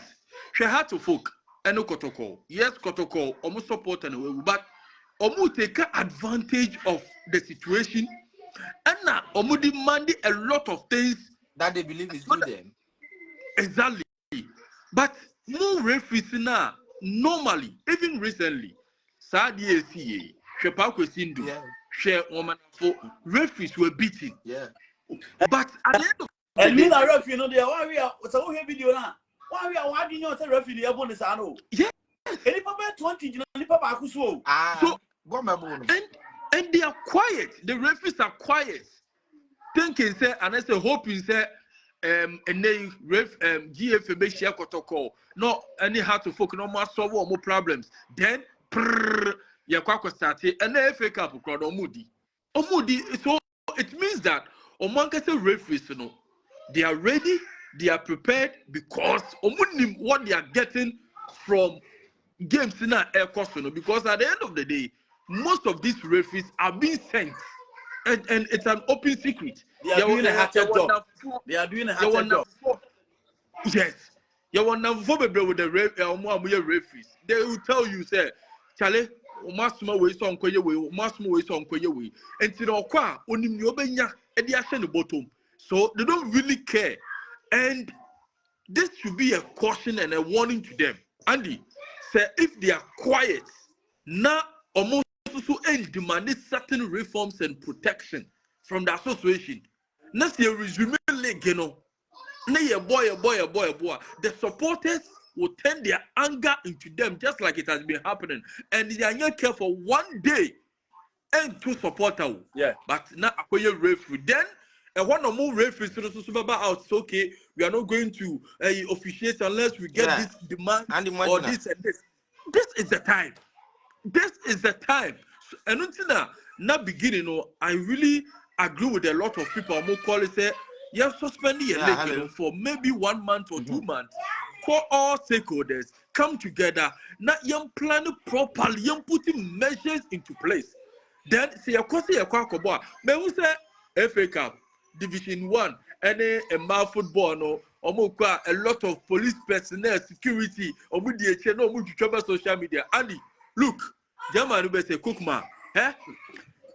She had to folk and no protocol. Yes, protocol, almost support and way, but almost take advantage of the situation and now almost demand a lot of things that they believe is due them. Exactly. But more referees now, normally, even recently, Saudi ACA, Shepa Kwesindu, share woman for referees were beaten. Yeah. But at the end of and me na referee no there why we are so we video na why do you know say referee dey born say no yes any papa 20 any papa akuso so and they are quiet, the referees are quiet thinking say and I say hoping say and they GFA be share protocol no any how to focus no more solve more problems then ya kwa start and the FA Cup crowd omudi so it means that omankase referees no they are ready, they are prepared because what they are getting from games in our air course, because at the end of the day, most of these referees are being sent, and it's an open secret. They are doing a hard job. They are doing a hard job. Yes, you want to with the referees. They will tell you, say, Charlie, umasuma we so nkoye we, umasuma we so nkoye we. Enti na okwa onim ni obenya e de ahye ne bottom. So they don't really care. And this should be a caution and a warning to them. Andy, say if they are quiet, now almost also demand certain reforms and protection from the association. Now see a resume league, you know. Now boy. The supporters will turn their anger into them just like it has been happening. And they are not care for one day and to support her. Yeah. But now a referee. Then and one or more referees out. Okay, we are not going to officiate unless we get this demand or this and this. This is the time. This is the time. So, and until now beginning, I really agree with a lot of people who call it say, you have suspended your league for maybe 1 month or 2 months. Call all stakeholders, come together. Now you plan properly, you putting measures into place. Then say your course your quack. But we say FA Cup. Division 1 and a football no a lot of police personnel security no social media. Andy, look, German be say Cookman,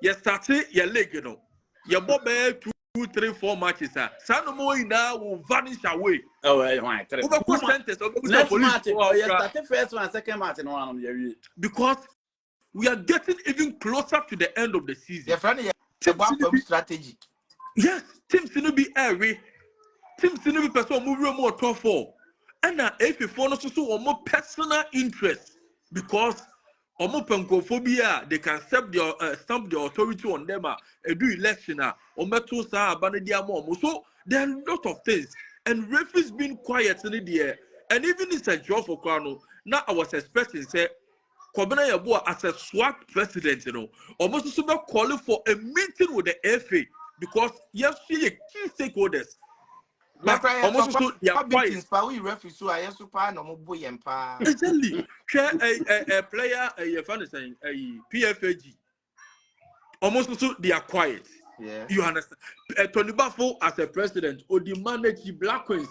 you start your leg, you know. Your bob 2, 3, 4 matches Sanomo now will vanish away. Oh, right. Next match, you start first one, second match no one because we are getting even closer to the end of the season. Your friend strategy. Yes, teams to be airy. Teams to be person move more tough for. And now if you follow so more personal interest because homophobia they can stamp the authority on them do election or metal so there are a lot of things and referees being quiet in the air and even it's a job for Kwano. Now I was expecting say Kwabena Yabo as a SWAT president, you know, almost also calling for a meeting with the FA because you have to see key stakeholders. But almost also they are quiet. Exactly. A player, a fan is saying a PFAG. Almost also they are quiet. Yeah. You understand? Tony Bafo as a president, or the manage the Black Queens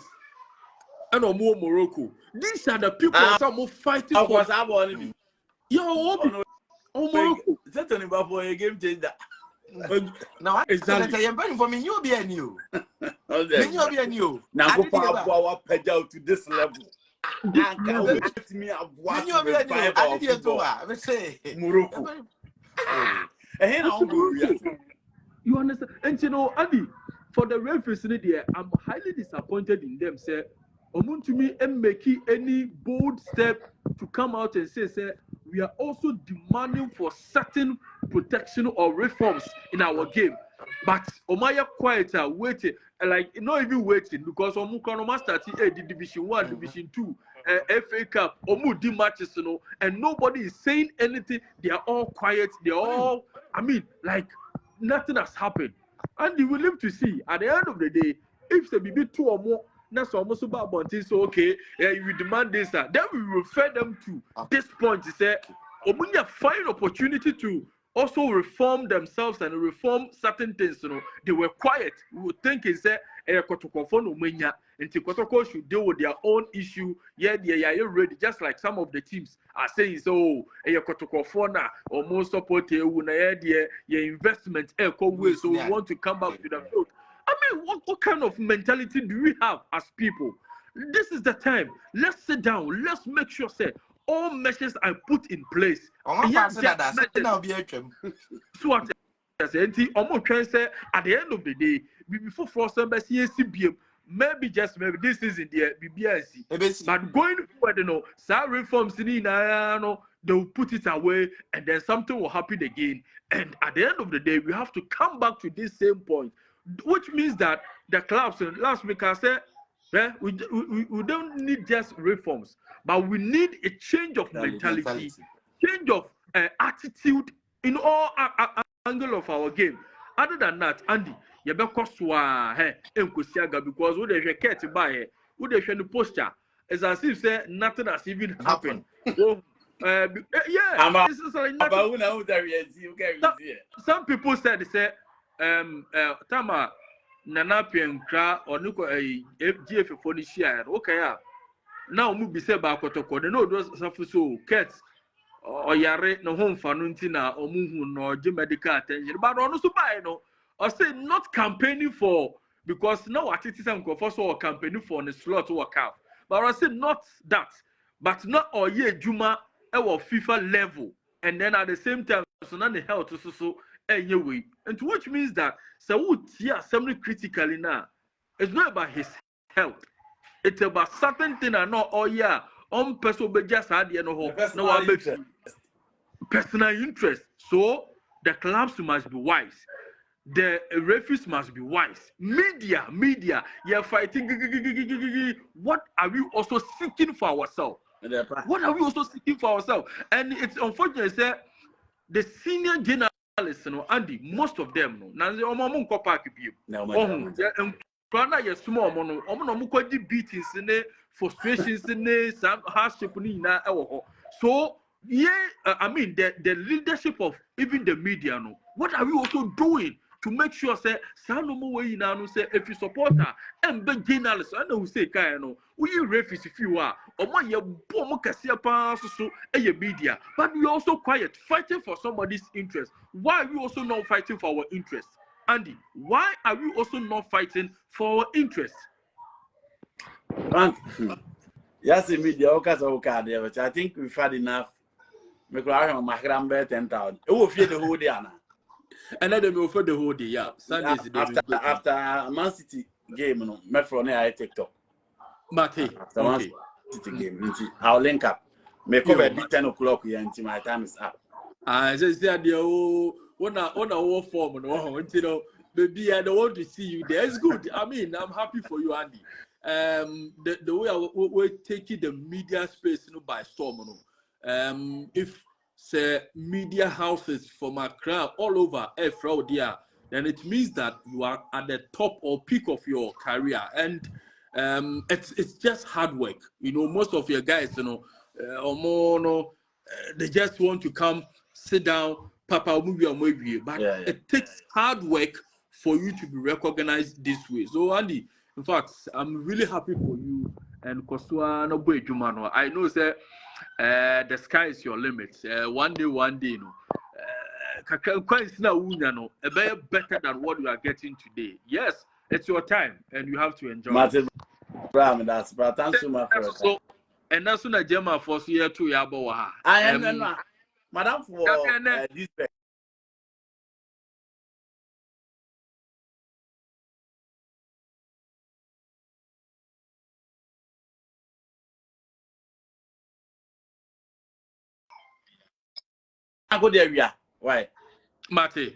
and more Morocco. These are the people that are more fighting Of for. course, I want to Yo, Morocco. Certainly, before a game changer. Now, Exactly. I'm betting for me, you'll be a new. Then You'll be a new. now go power pedal to this level. Let me have what You'll be a new. I did it too. football. I say, Morocco. And here now You understand? And you know, Andy, for the referees in there, I'm highly disappointed in them. Say, to me and making any bold step to come out and say, we are also demanding for certain protection or reforms in our game. But Omaya quieter, waiting, like not even waiting because Omukanoma started the Division 1, Division 2, FA Cup, Omudi matches, you know, and nobody is saying anything. They are all quiet. They're all, I mean, like nothing has happened. And you will live to see at the end of the day, if there be 2 or more, that's almost about bunting. So okay, you demand this, then we refer them to this point to say, Omunya find opportunity to also reform themselves and reform certain things. You know, they were quiet. We would think is that and Tikotoko should deal with their own issue. Yeah, they are ready, just like some of the teams are saying. So, or most support your investment, so we want to come back to the field. I mean, what kind of mentality do we have as people? This is the time. Let's sit down. Let's make sure say all measures are put in place. So what at the end of the day, before first maybe just maybe this is in the BBS. But going forward, you know, some reforms they will put it away and then something will happen again. And at the end of the day, we have to come back to this same point, which means that the clubs, last week I said, we don't need just reforms, but we need a change of mentality, change of attitude in all angle of our game. Other than that, Andy, you better because what they get by what they the posture is as if say nothing has even happened. So, yeah, it's like some people said they say Tama Nana Piankra or Nuko GF for the share. Okay, now move be said about Kotoko. They know those so cats or Yare no home for Nuntina or Muhu or Jim medical attention. But also by no, or say not campaigning for because now at it is first or campaigning for the slot or cap. But I say not that, but not or ye Juma or FIFA level, and then at the same time, so now the health so anyway, and which means that so yeah, something critically now. It's not about his health. It's about certain thing and not person be just had personal interest. So the clubs must be wise. The referees must be wise. Media, you're fighting. What are we also seeking for ourselves? What are we also seeking for ourselves? And it's unfortunate that the senior journalists, you know, Andy, most of them, now they small beatings frustrations some hardship. So yeah, I mean the leadership of even the media, no, what are we also doing to make sure say if you support her and be journalists I know say we refugees if you are media, but we also quiet fighting for somebody's interest. Why are we also not fighting for our interest? Andy, why are we also not fighting for our interest? Yes, media, but I think we've had enough. My 10,000. It will feed the whole day. And then they will for the whole day, yeah. Sundays after Man City game, no, Metro I TikTok. Mate, after Man City game, I'll link up. May cover 10 o'clock here until my time is up. I just said, on a form, you know, maybe I don't want to see you there. It's good. I mean, I'm happy for you, Andy. The way we're taking the media space, you know, by storm, you know. If say media houses from Accra all over there, then it means that you are at the top or peak of your career, and it's just hard work. You know, most of your guys, you know, or more, no, they just want to come, sit down, papa movie or movie, but it takes hard work for you to be recognized this way. So Andy, in fact, I'm really happy for you and Kosua no boy Jumano. I know say the sky is your limit. One day, you know. Better than what you are getting today. Yes, it's your time and you have to enjoy Martin it. Brown, that's but thanks so much for it. So, and that's when I Gemma for year 2 Yabawa. I am Madam for this. I go there, why? Mate.